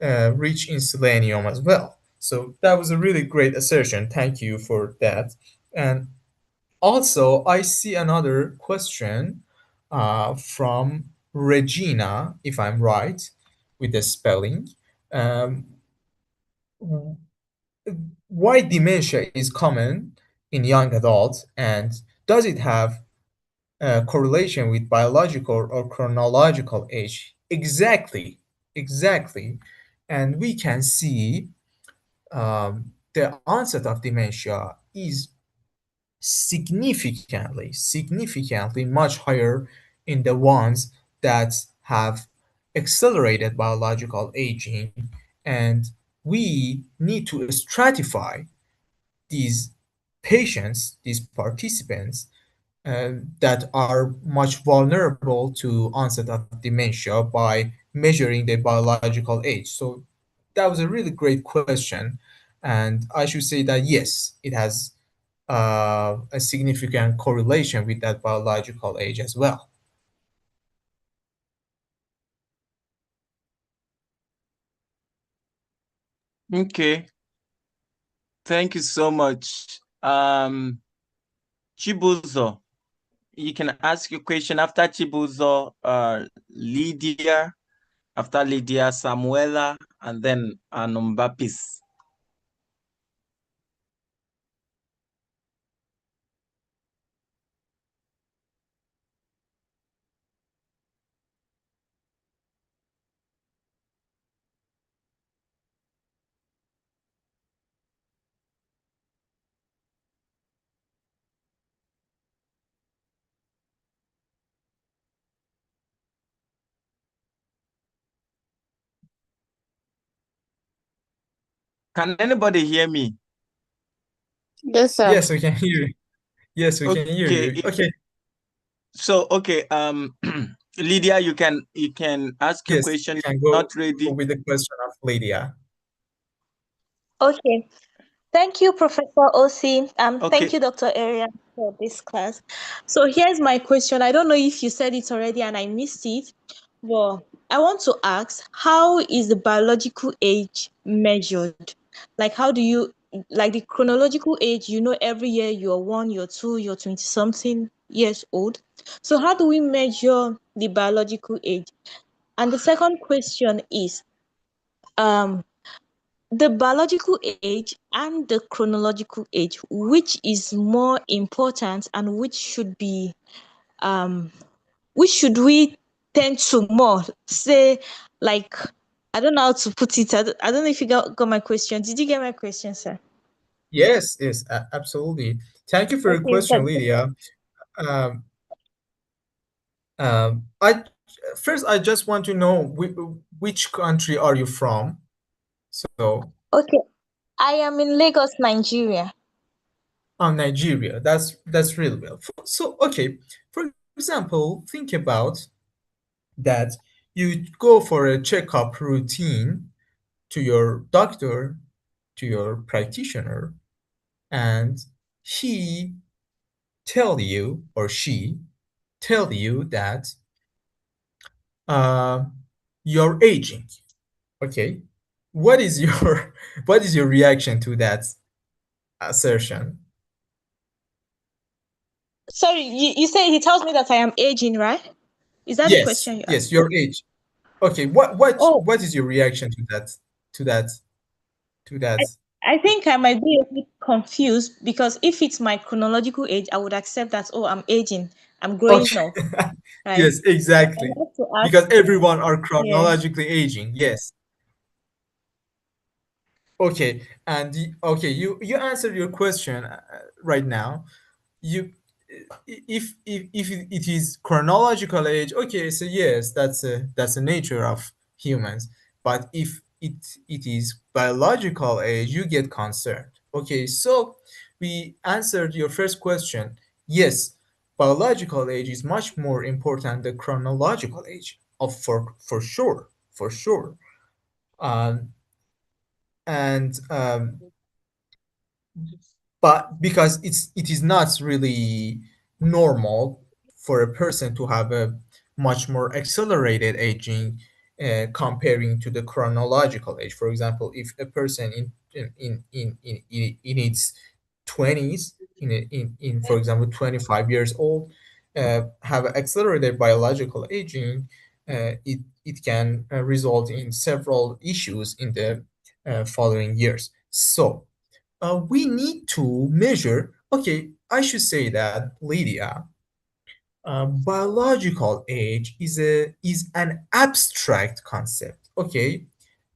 rich in selenium as well. So that was a really great assertion. Thank you for that. And also, I see another question from Regina, if I'm right with the spelling. Um, why dementia is common in young adults, and does it have a correlation with biological or chronological age? Exactly. And we can see the onset of dementia is significantly much higher in the ones that have accelerated biological aging, and we need to stratify these these participants, that are much vulnerable to onset of dementia by measuring their biological age. So that was a really great question, and I should say that yes, it has a significant correlation with that biological age as well. Okay. Thank you so much. Chibuzo, you can ask your question after Chibuzo, Lydia, after Lydia, Samuela, and then Anumbapis. Can anybody hear me? Yes, sir. Yes, we can hear you. Yes, we can hear you. Okay. So Lydia, you can ask your Yes, question. you can Not go ready. with the question of Lydia. Okay. Thank you, Professor Osi. Okay. Thank you, Dr. Arian, for this class. So here's my question. I don't know if you said it already and I missed it, but I want to ask, how is the biological age measured? Like, how do you, like the chronological age, every year you're 1, you're 2, you're 20-something years old. So how do we measure the biological age? And the second question is, the biological age and the chronological age, which is more important and which should we tend to more? Say, like, I don't know how to put it. I don't know if you got my question. Did you get my question, sir? Yes, absolutely. Thank you for your question, Okay. Lydia. Um, I just want to know which country are you from? So, Okay. I am in Lagos, Nigeria. Nigeria. That's really well. So, okay, for example, think about that you go for a checkup routine to your doctor, to your practitioner, and he tell you or she tell you that you're aging. Okay, what is your reaction to that assertion? Sorry, you say he tells me that I am aging, right? Is that the question you asked? Yes, your age. Okay, Oh, what is your reaction to that? To that? I think I might be a bit confused because if it's my chronological age, I would accept that, oh, I'm aging, I'm growing Okay. up, right? Yes, But I exactly. have to Because ask, everyone are yeah. chronologically aging. Yes. Okay, and okay, you answered your question right now. You if it is chronological age, okay, so yes, that's a nature of humans. But if it is biological age, you get concerned. Okay, so we answered your first question. Yes, biological age is much more important than chronological age, of for sure, for sure. um, and but because it is not really normal for a person to have a much more accelerated aging comparing to the chronological age. For example, if a person in its 20s, in for example 25 years old, have accelerated biological aging, it can result in several issues in the following years. So we need to measure. Okay, I should say that, Lydia, biological age is an abstract concept. Okay,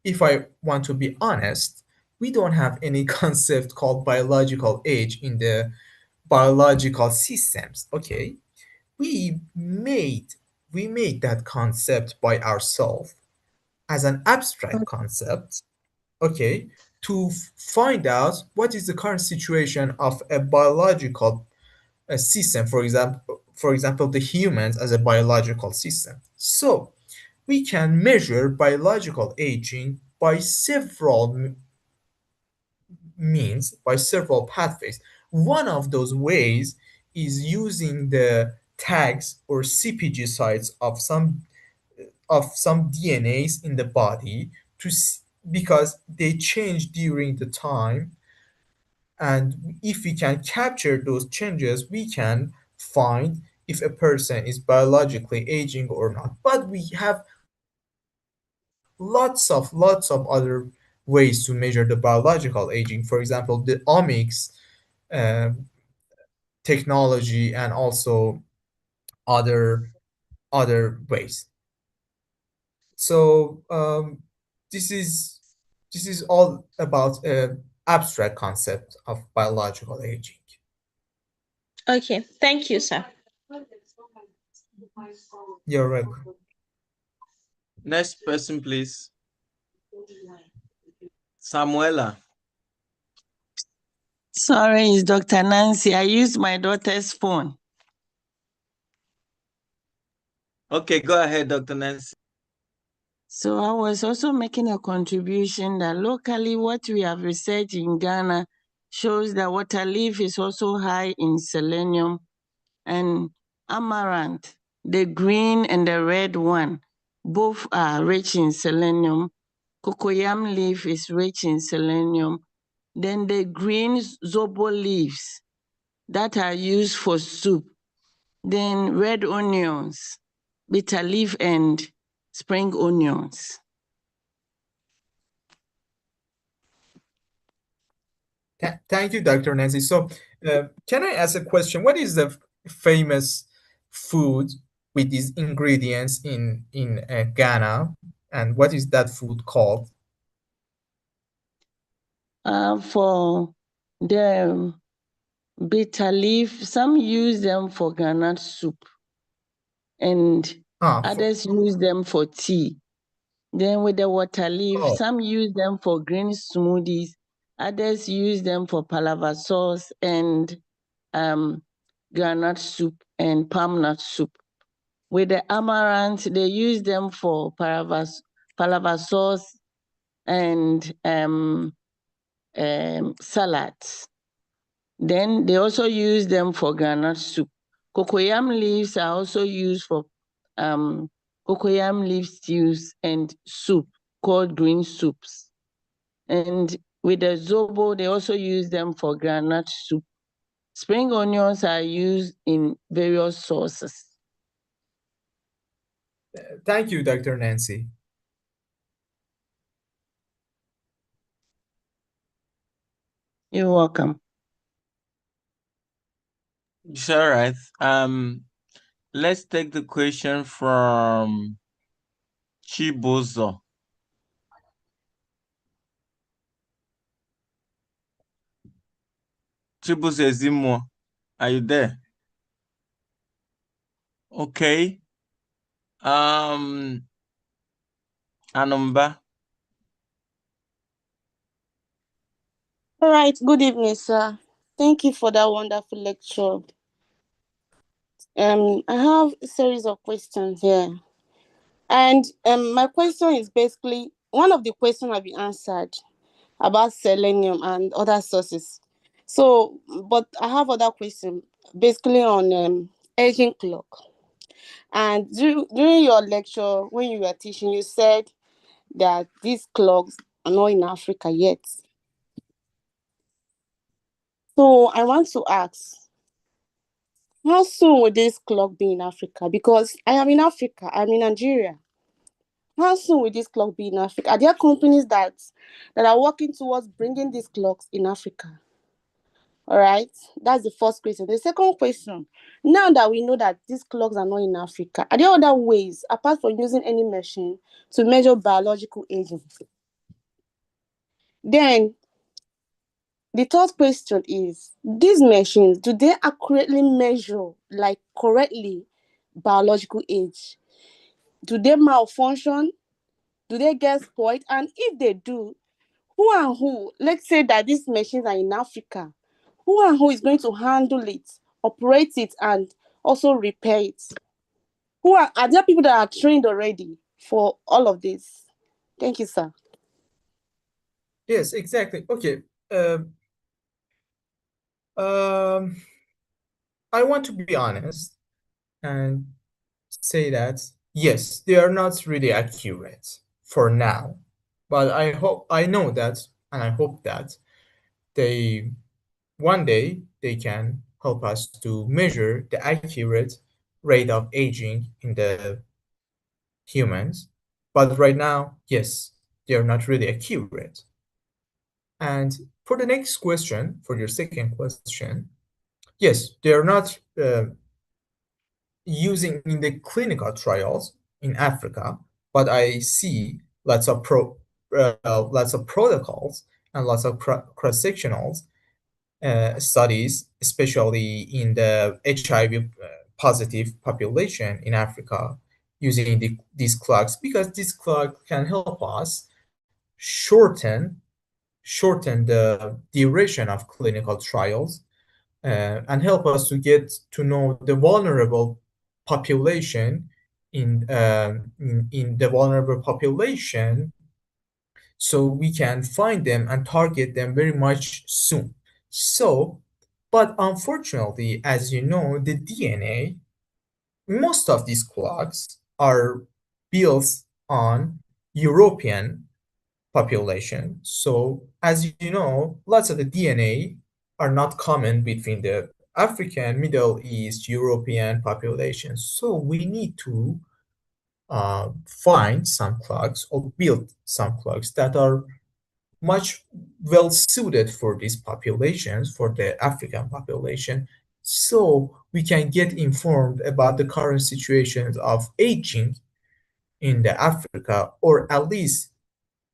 if I want to be honest, we don't have any concept called biological age in the biological systems. Okay, we made we made that concept by ourselves as an abstract concept, okay, to find out what is the current situation of a biological system. For example, the humans as a biological system. So we can measure biological aging by several means, by several pathways. One of those ways is using the tags or CPG sites of some DNAs in the body because they change during the time, and if we can capture those changes, we can find if a person is biologically aging or not. But we have lots of other ways to measure the biological aging. For example, the omics um, technology, and also other ways. So this is all about abstract concept of biological aging. Okay, thank you, sir. You're welcome. Next person, please. Samuela. Sorry, it's Dr. Nancy. I used my daughter's phone. Okay, go ahead, Dr. Nancy. So I was also making a contribution that locally what we have researched in Ghana shows that water leaf is also high in selenium, and amaranth, the green and the red one, both are rich in selenium. Cocoyam leaf is rich in selenium. Then the green zobo leaves that are used for soup. Then red onions, bitter leaf, and spring onions. Thank you, Dr. Nancy. So, can I ask a question? What is the famous food with these ingredients in Ghana, and what is that food called? For the bitter leaf, some use them for granite soup, and others use them for tea. Then with the water leaf, some use them for green smoothies, others use them for palava sauce and granite soup and palm nut soup. With the amaranth, they use them for palava sauce and salads. Then they also use them for granite soup. Cocoyam leaves are also used for cocoyam leaf stews and soup called green soups. And with the zobo, they also use them for granite soup. Spring onions are used in various sauces. Thank you, Dr. Nancy. You're welcome. It's all right. Let's take the question from Chibuzo. Chibuzo Ezimo, are you there? Okay. Anumba. All right. Good evening, sir. Thank you for that wonderful lecture. I have a series of questions here. And my question is basically one of the questions have been answered about selenium and other sources. So, but I have other questions basically on aging clock. And during your lecture, when you were teaching, you said that these clocks are not in Africa yet. So I want to ask, how soon will this clock be in Africa? Because I am in Africa, I'm in Nigeria. How soon will this clock be in Africa? Are there companies that are working towards bringing these clocks in Africa? All right, that's the first question. The second question, now that we know that these clocks are not in Africa, are there other ways, apart from using any machine, to measure biological aging? Then, the third question is, these machines, do they accurately measure, like correctly, biological age? Do they malfunction? Do they get spoiled? And if they do, who and who, let's say that these machines are in Africa, who and who is going to handle it, operate it, and also repair it? Are there people that are trained already for all of this? Thank you, sir. Yes, exactly. Okay. I want to be honest and say that yes, they are not really accurate for now, but I know that, and I hope that one day they can help us to measure the accurate rate of aging in the humans. But right now, yes, they are not really accurate. And for the next question, for your second question, yes, they are not using in the clinical trials in Africa, but I see lots of protocols and lots of cross-sectional studies, especially in the HIV positive population in Africa, using these clocks, because this clock can help us shorten the duration of clinical trials and help us to get to know the vulnerable population in the vulnerable population, so we can find them and target them very much soon. So, but unfortunately, as you know, the DNA, most of these clocks are built on European population. So as you know, lots of the DNA are not common between the African, Middle East, European populations. So we need to find some clocks or build some clocks that are much well suited for these populations, for the African population, so we can get informed about the current situations of aging in the Africa, or at least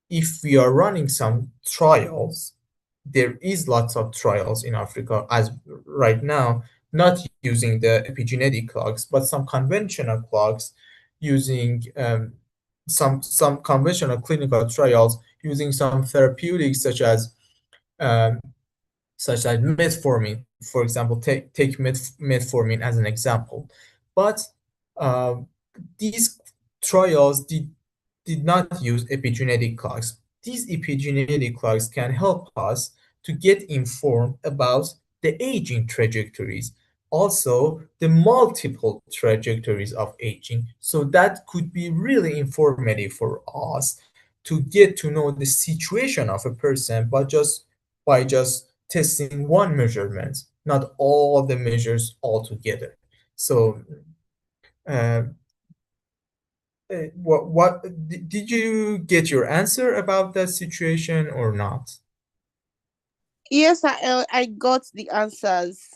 if we are running some trials, there is lots of trials in Africa as right now, not using the epigenetic clocks, but some conventional clocks using some conventional clinical trials using some therapeutics such as metformin, for example. Take metformin as an example, but these trials did not use epigenetic clocks. These epigenetic clocks can help us to get informed about the aging trajectories. also the multiple trajectories of aging. So that could be really informative for us to get to know the situation of a person, but just by just testing one measurement, not all the measures all together. So uh, what did you get your answer about that situation or not? Yes, I got the answers.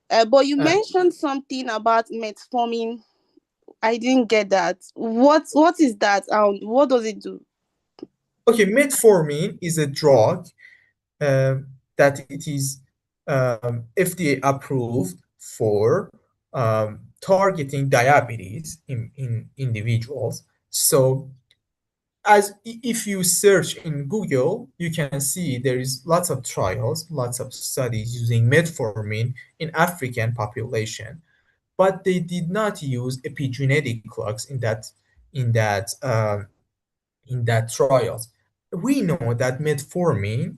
But you Uh, mentioned something about metformin. I didn't get that. What is that? What does it do? okay, metformin is a drug that it is FDA approved for targeting diabetes in individuals. So as if you search in Google, you can see there is lots of trials, lots of studies using metformin in African population, but they did not use epigenetic clocks in that in that trials. We know that metformin,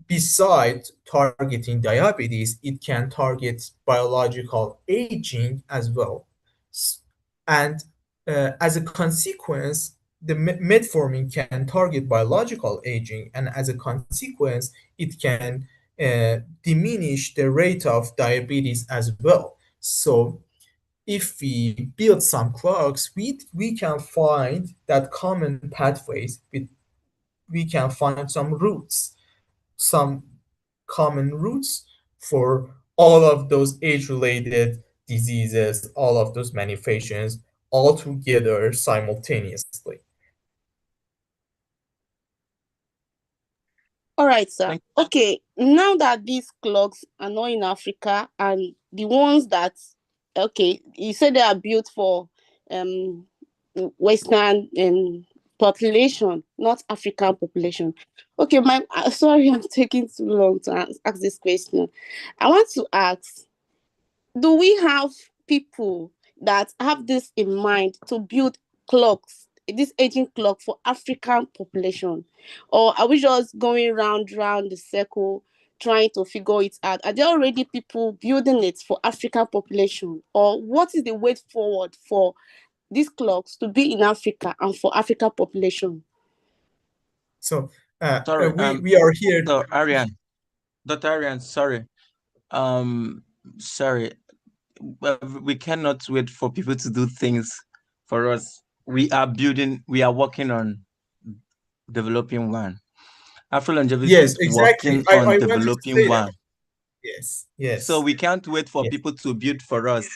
besides targeting diabetes, it can target biological aging as well. And as a consequence, the metformin can target biological aging, and as a consequence, it can diminish the rate of diabetes as well. So if we build some clocks, we can find that common pathways, we can find some roots, some common roots for all of those age-related diseases, all of those manifestations, all together simultaneously. All right, sir. Thank Okay, now that these clocks are not in Africa and the ones that, okay, you said they are built for um Western population, not African population. Okay, sorry, I'm taking too long to ask this question. I want to ask, do we have people that have this in mind to build clocks, this aging clock for African population, or are we just going round the circle trying to figure it out? Are there already people building it for African population, or what is the way forward for these clocks to be in Africa and for African population? So Sorry, we are here. Dr. Arian, sorry. Sorry. We cannot wait for people to do things for us. We are working on developing one. Afrolongevity Yes, is exactly. working on I wanted to developing say that. one. Yes, So yes, we can't wait for yes, people to build for us.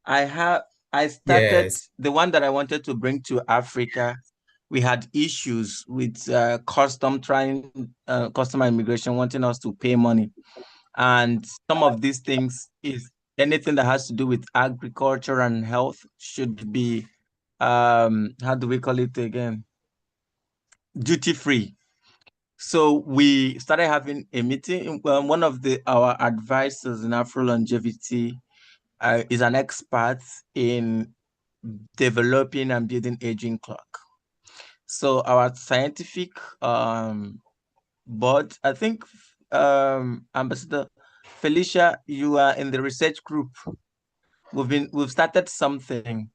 I started yes, the one that I wanted to bring to Africa. We had issues with customer immigration wanting us to pay money. And some of these things is anything that has to do with agriculture and health should be, how do we call it again? Duty free. So we started having a meeting. One of our advisors in Afrolongevity is an expert in developing and building aging clock. So our scientific board, I think, Ambassador Felicia, you are in the research group. We've started something.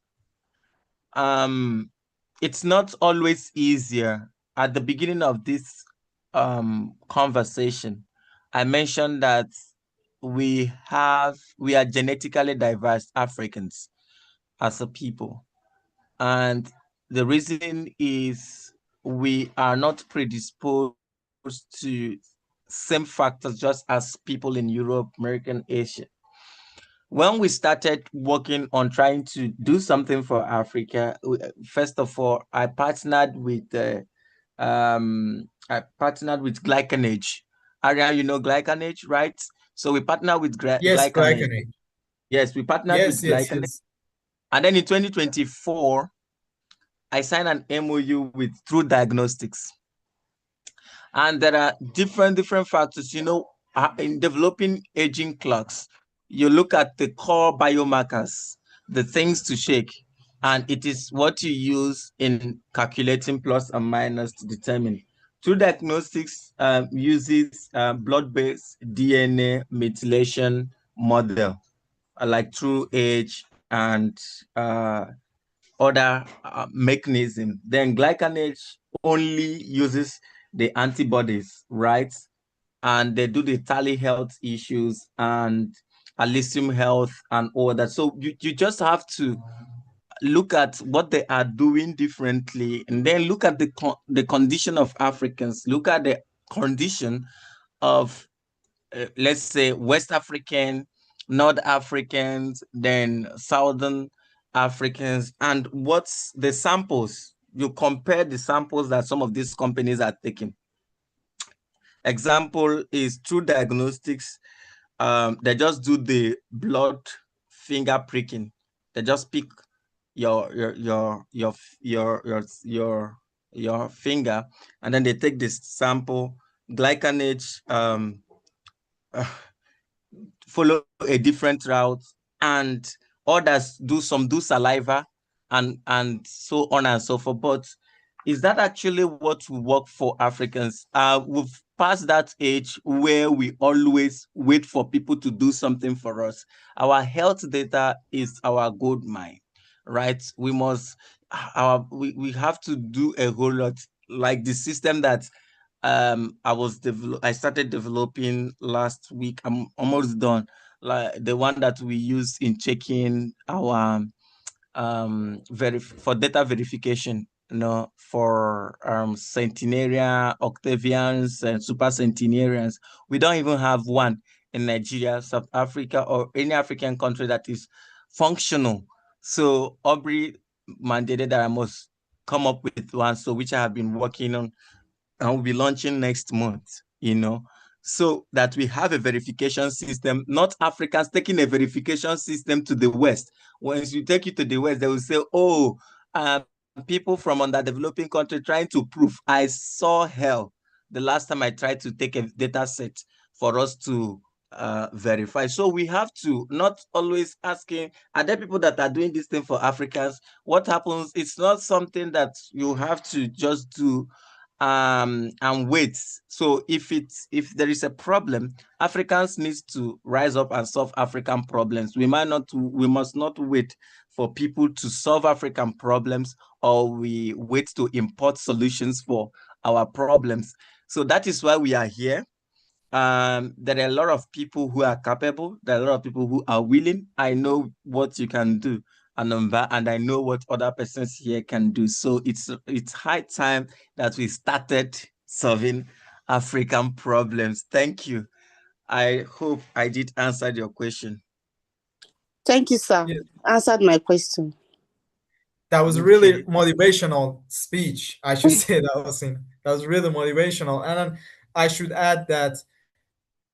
It's not always easier. At the beginning of this conversation, I mentioned that we are genetically diverse Africans as a people. And the reason is we are not predisposed to same factors just as people in Europe, American, Asia. When we started working on trying to do something for Africa, first of all, I partnered with glycanage. Ariane, you know glycanage, right? So we partnered with yes, glycanage. glycanate. Yes, we partnered with Yes, yes, glycanage. yes. And then in 2024, I signed an MOU with True Diagnostics. And there are different factors, in developing aging clocks. You look at the core biomarkers, the things to shake, and it is what you use in calculating plus and minus to determine. True Diagnostics uses blood-based DNA methylation model. like through age and other mechanism. Then glycanage only uses the antibodies, right? And they do the tally health issues and allysium health and all that. So you just have to look at what they are doing differently, and then look at the condition of Africans, look at the condition of let's say West African, North Africans, then Southern Africans, and what's the samples. You compare the samples that some of these companies are taking. Example is through diagnostics. They just do the blood finger pricking. They just pick your finger, and then they take this sample. Glycanage follow a different route, and others do saliva and so on and so forth. But is that actually what will work for Africans? We've passed that age where we always wait for people to do something for us. Our health data is our gold mine, right? We must we have to do a whole lot, like the system that I started developing last week. I'm almost done. Like the one that we use in checking our for data verification, for centenarian, octavians, and super centenarians. We don't even have one in Nigeria, South Africa, or any African country that is functional. So Aubrey mandated that I must come up with one, so which I have been working on and we'll be launching next month, so that we have a verification system, not Africans taking a verification system to the West. Once you take it to the West, they will say, oh, people from underdeveloping country trying to prove. I saw hell the last time I tried to take a data set for us to verify. So we have to not always asking, are there people that are doing this thing for Africans? What happens? It's not something that you have to just do and wait. So if there is a problem, Africans needs to rise up and solve African problems. We must not wait for people to solve African problems, or we wait to import solutions for our problems. So that is why we are here. There are a lot of people who are capable. There are a lot of people who are willing. I know what you can do, and I know what other persons here can do. So it's high time that we started solving African problems. Thank you. I hope I did answer your question. Thank you, sir. Yeah. Answered my question. That was a really motivational speech. I should say that was really motivational. And I should add that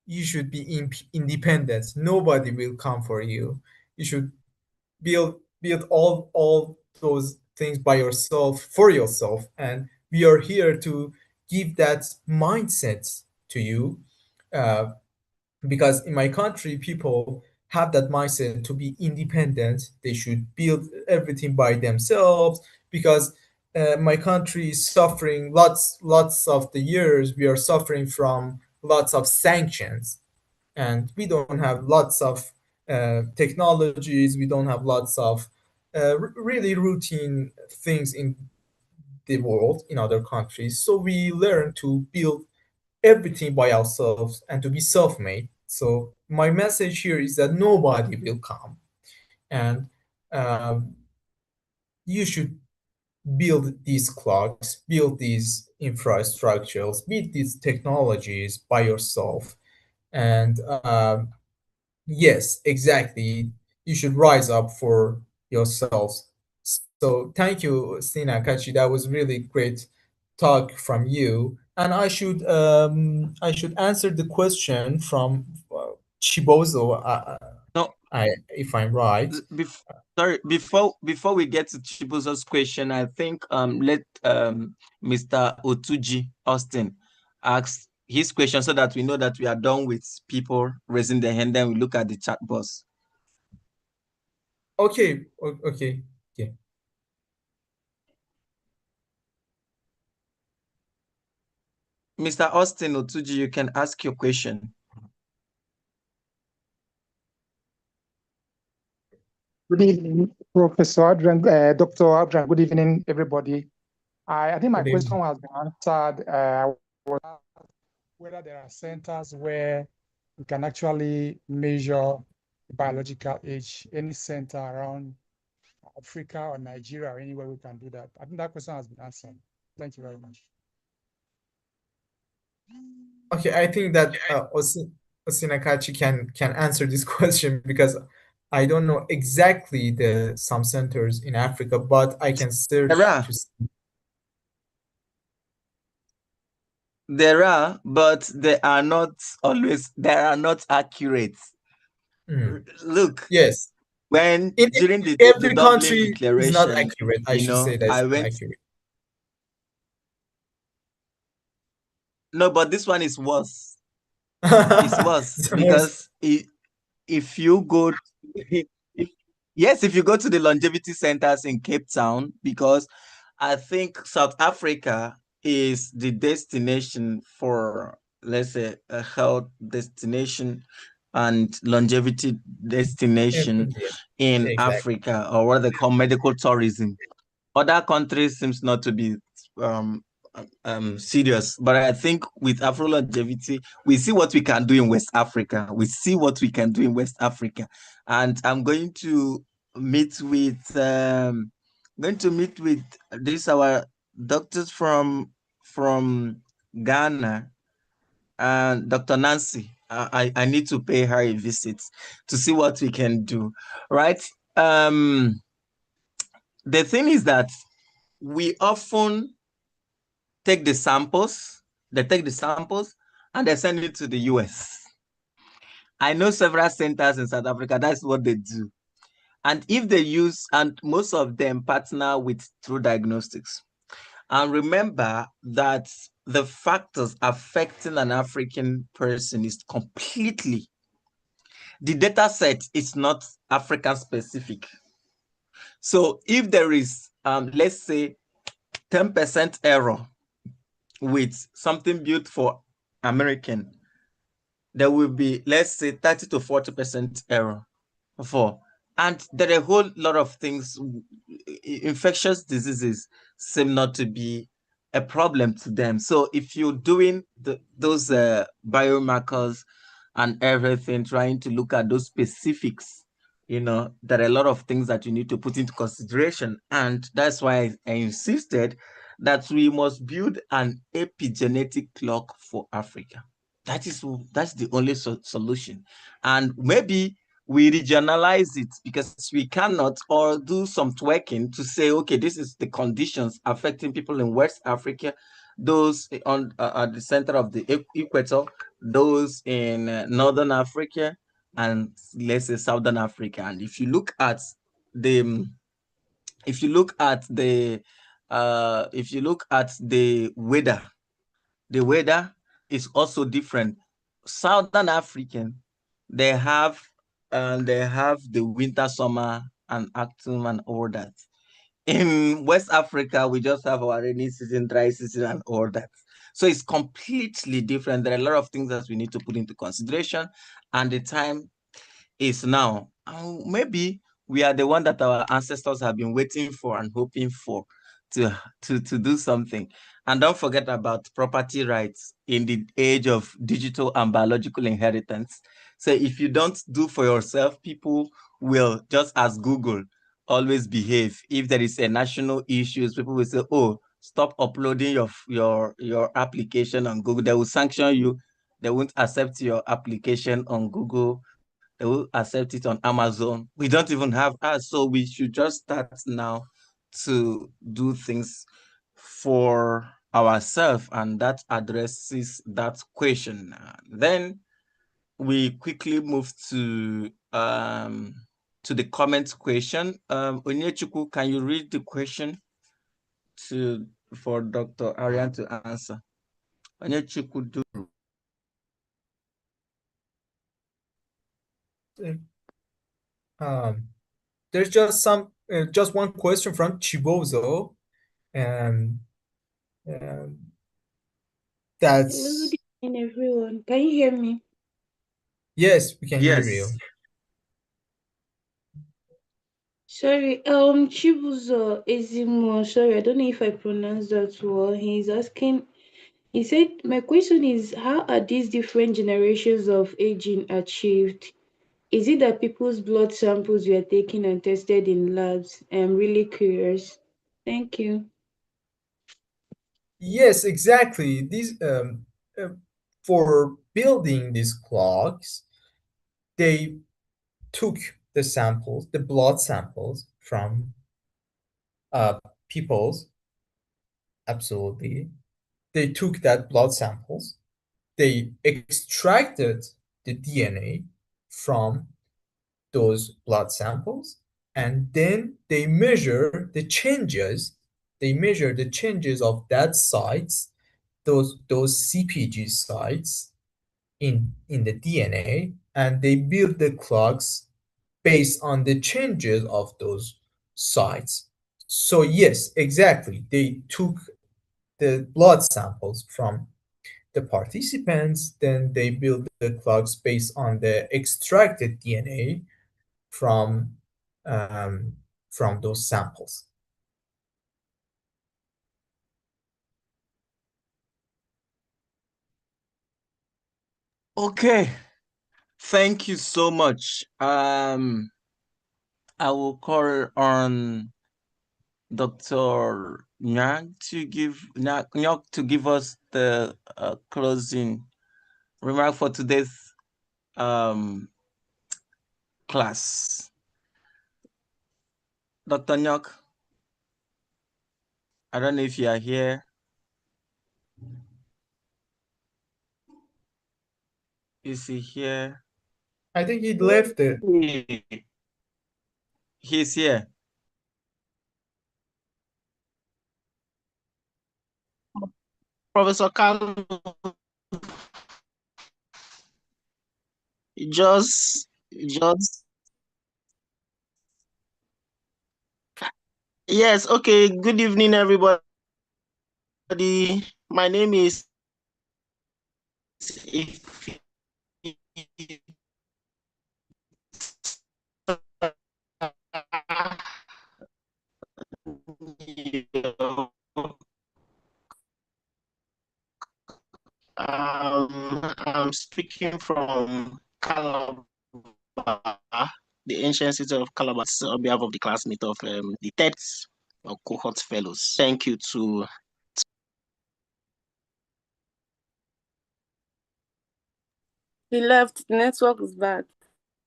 you should be independent. Nobody will come for you. You should build all those things by yourself, for yourself. And we are here to give that mindset to you, because in my country, people have that mindset to be independent. They should build everything by themselves, because my country is suffering lots of the years. We are suffering from lots of sanctions, and we don't have lots of technologies. We don't have lots of really routine things in the world, in other countries. So we learn to build everything by ourselves and to be self-made. So my message here is that nobody will come, and you should build these clocks, build these infrastructures, build these technologies by yourself. And yes, exactly, you should rise up for yourselves. So thank you, Stina Kachi. That was really great talk from you. And I should answer the question from Chibozo. No, if I'm right. Sorry, before we get to Chibuzo's question, I think let Mr. Otuji Austin ask his question, so that we know that we are done with people raising their hand. Then we look at the chat box. Okay. Okay. Yeah. Mr. Austin Otuji, you can ask your question. Good evening, Professor Adrian, Dr. Adrian. Good evening, everybody. I think my Good question evening. has been answered. Was whether there are centers where we can actually measure biological age, any center around Africa or Nigeria or anywhere we can do that. I think that question has been answered. Thank you very much. Okay, I think that Osinakachi can answer this question because I don't know exactly the some centers in Africa, but I can search to see. There are, but they are not accurate. Look, Yes, when in during the every Dublin country is not Declaration, accurate. I should say that I it's not went. accurate. No, but this one is worse. It's worse The because if you go, if you go to the longevity centers in Cape Town, because I think South Africa is the destination for, let's say, a health destination and longevity destination Yeah, in exactly. Africa, or what they call medical tourism. Other countries seems not to be serious, but I think with Afrolongevity, we see what we can do in West Africa. We see what we can do in West Africa, and I'm going to meet with this our doctors from Ghana, and Dr. Nancy. I need to pay her a visit to see what we can do, right? The thing is that we often take the samples, and they send it to the US. I know several centers in South Africa, that's what they do. And if they use, and most of them partner with True Diagnostics. And remember that the factors affecting an African person is completely, the data set is not African specific. So if there is, let's say, 10% error with something built for American, there will be, let's say, 30 to 40% error for. And there are a whole lot of things. Infectious diseases seem not to be a problem to them. So if you're doing those biomarkers and everything, trying to look at those specifics, there are a lot of things that you need to put into consideration. And that's why I insisted that we must build an epigenetic clock for Africa. That's the only solution. And maybe we regionalize it, because we cannot, or do some twerking to say, okay, this is the conditions affecting people in West Africa, those on at the center of the equator, those in Northern Africa, and let's say Southern Africa. And if you look at the weather is also different. Southern African, they have the winter, summer, and autumn, and all that. In West Africa, we just have our rainy season, dry season, and all that. So it's completely different. There are a lot of things that we need to put into consideration, and the time is now. Maybe we are the one that our ancestors have been waiting for and hoping for to do something. And don't forget about property rights in the age of digital and biological inheritance. So if you don't do for yourself, people will, just as Google, always behave. If there is a national issue, people will say, oh, stop uploading your application on Google. They will sanction you. They won't accept your application on Google. They will accept it on Amazon. We don't even have ads, so we should just start now to do things for ourselves, and that addresses that question. Then we quickly move to the comment question. Onyechukwu, can you read the question for Dr. Arian to answer? Onyechukwu, do. There's just one question from Chibozo, and that's. Good evening, everyone. Can you hear me? Yes, we can hear Yes. you. Sorry, Chibuzo Ezimo, sorry, I don't know if I pronounced that well. He's asking, he said, my question is, how are these different generations of aging achieved? Is it that people's blood samples were taken and tested in labs? I'm really curious. Thank you. Yes, exactly. For building these clocks, they took the blood samples from people's, absolutely. They took that blood samples, they extracted the DNA from those blood samples, and then they measure the changes. They measure the changes of that sites, those CPG sites in the DNA, and they build the clocks based on the changes of those sites. So yes, exactly. They took the blood samples from the participants, then they build the clocks based on the extracted DNA from um, from those samples. Okay, thank you so much. I will call on Dr. Nyang to give us the closing remark for today's class. Dr. Nyok, I don't know if you are here. Is he here? I think he left it. He's here. Professor Carlo, just yes, okay. Good evening, everybody. My name is I'm speaking from Calabar, the ancient city of Calabar, on behalf of the classmate of the third of Cohort fellows. Thank you to. He left. The network is bad.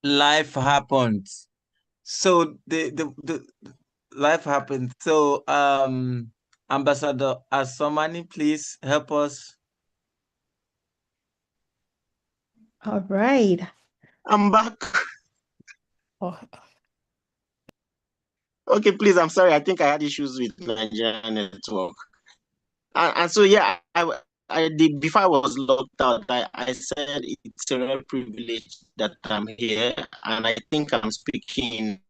Life happened. So the life happened. So Ambassador Asomani, please help us. All right. I'm back. Oh. Okay, please. I'm sorry. I think I had issues with Nigerian network. And so yeah, before I was locked out, I said it's a real privilege that I'm here, and I think I'm speaking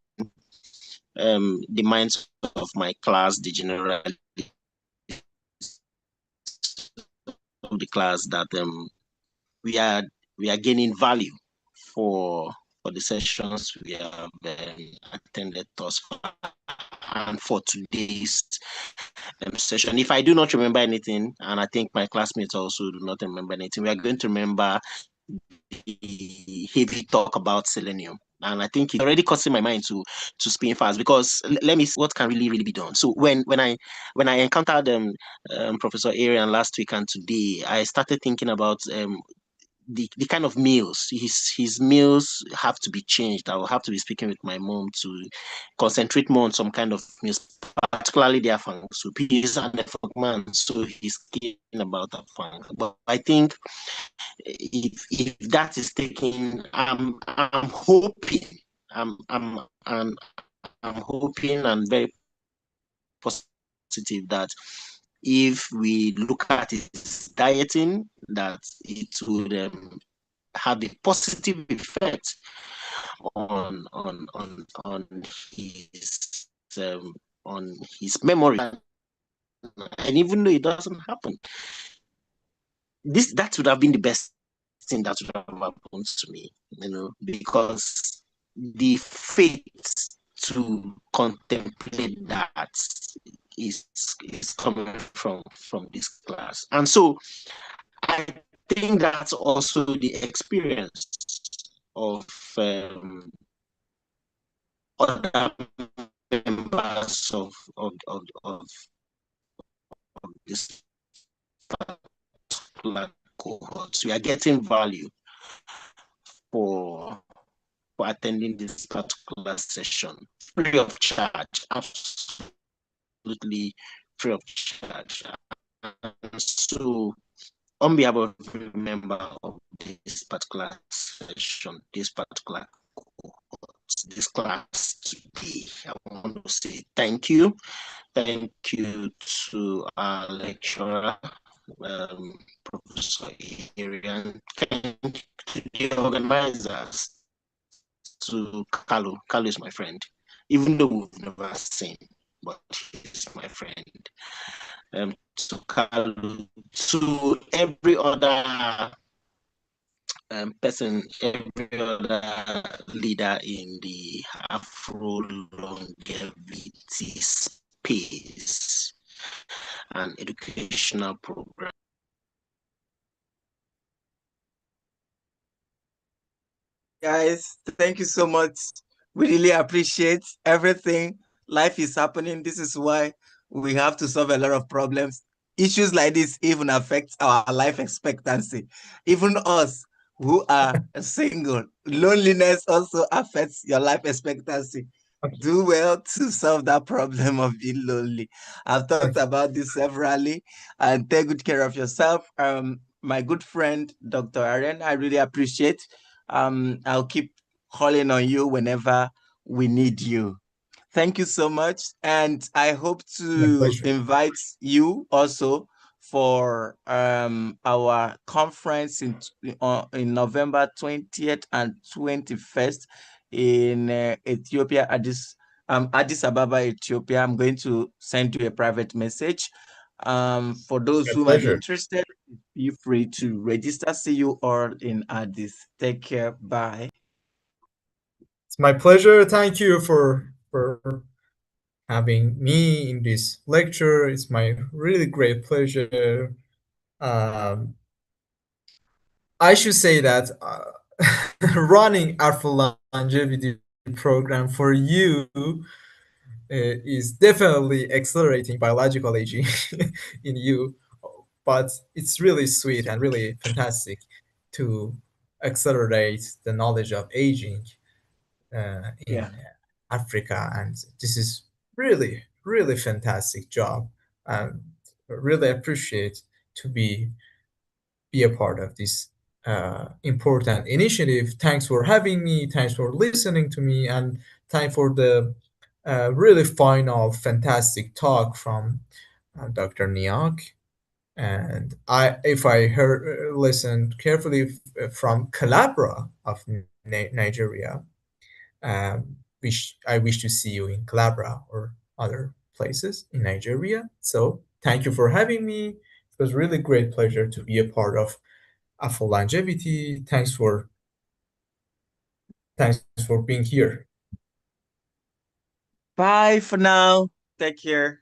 the minds of my class, the general of the class, that we are gaining value for the sessions we have attended thus far, and for today's session. If I do not remember anything, and I think my classmates also do not remember anything, we are going to remember the heavy talk about selenium. And I think it's already crossing my mind to spin fast, because let me see what can really be done. So when I encountered Professor Arian last week and today, I started thinking about the kind of meals. His meals have to be changed. I will have to be speaking with my mom to concentrate more on some kind of meals, particularly the afang. So he's an afang man, so he's keen about afang. But I think if that is taken, I'm hoping, I'm hoping and very positive that if we look at his dieting, that it would have a positive effect on his on his memory. And even though it doesn't happen, that would have been the best thing that would have happened to me, because the faith to contemplate that is coming from this class. And so I think that's also the experience of other members of this particular cohorts. We are getting value for attending this particular session free of charge, absolutely free of charge. And so on behalf of every member of this particular session, this particular cohort, this class today, I want to say thank you. Thank you to our lecturer, Professor Irian. Thank you to the organizers, to Kalu. Kalu is my friend, even though we've never seen, but he's my friend. To Kalu, to every other person, every other leader in the Afrolongevity space and educational program. Guys, thank you so much. We really appreciate everything. Life is happening. This is why we have to solve a lot of problems. Issues like this even affect our life expectancy. Even us who are single, loneliness also affects your life expectancy. Do well to solve that problem of being lonely. I've talked about this severally, and take good care of yourself. My good friend, Dr. Aren, I really appreciate. I'll keep calling on you whenever we need you. Thank you so much. And I hope to invite you also for our conference in November 20th and 21st in Ethiopia, Addis Ababa, Ethiopia. I'm going to send you a private message. For those who might be interested, feel free to register. See you all in Addis. Take care. Bye. It's my pleasure. Thank you for having me in this lecture. It's my really great pleasure. I should say that running Afrolongevity program for you is definitely accelerating biological aging in you, but it's really sweet and really fantastic to accelerate the knowledge of aging in Africa, and this is really, really fantastic job. Really appreciate to be a part of this important initiative. Thanks for having me. Thanks for listening to me, and thanks for the really final, fantastic talk from Dr. Niak. And if I listened carefully from Calabria of Nigeria, I wish to see you in Calabria or other places in Nigeria. So thank you for having me. It was really great pleasure to be a part of Afrolongevity. Thanks for being here. Bye for now. Take care.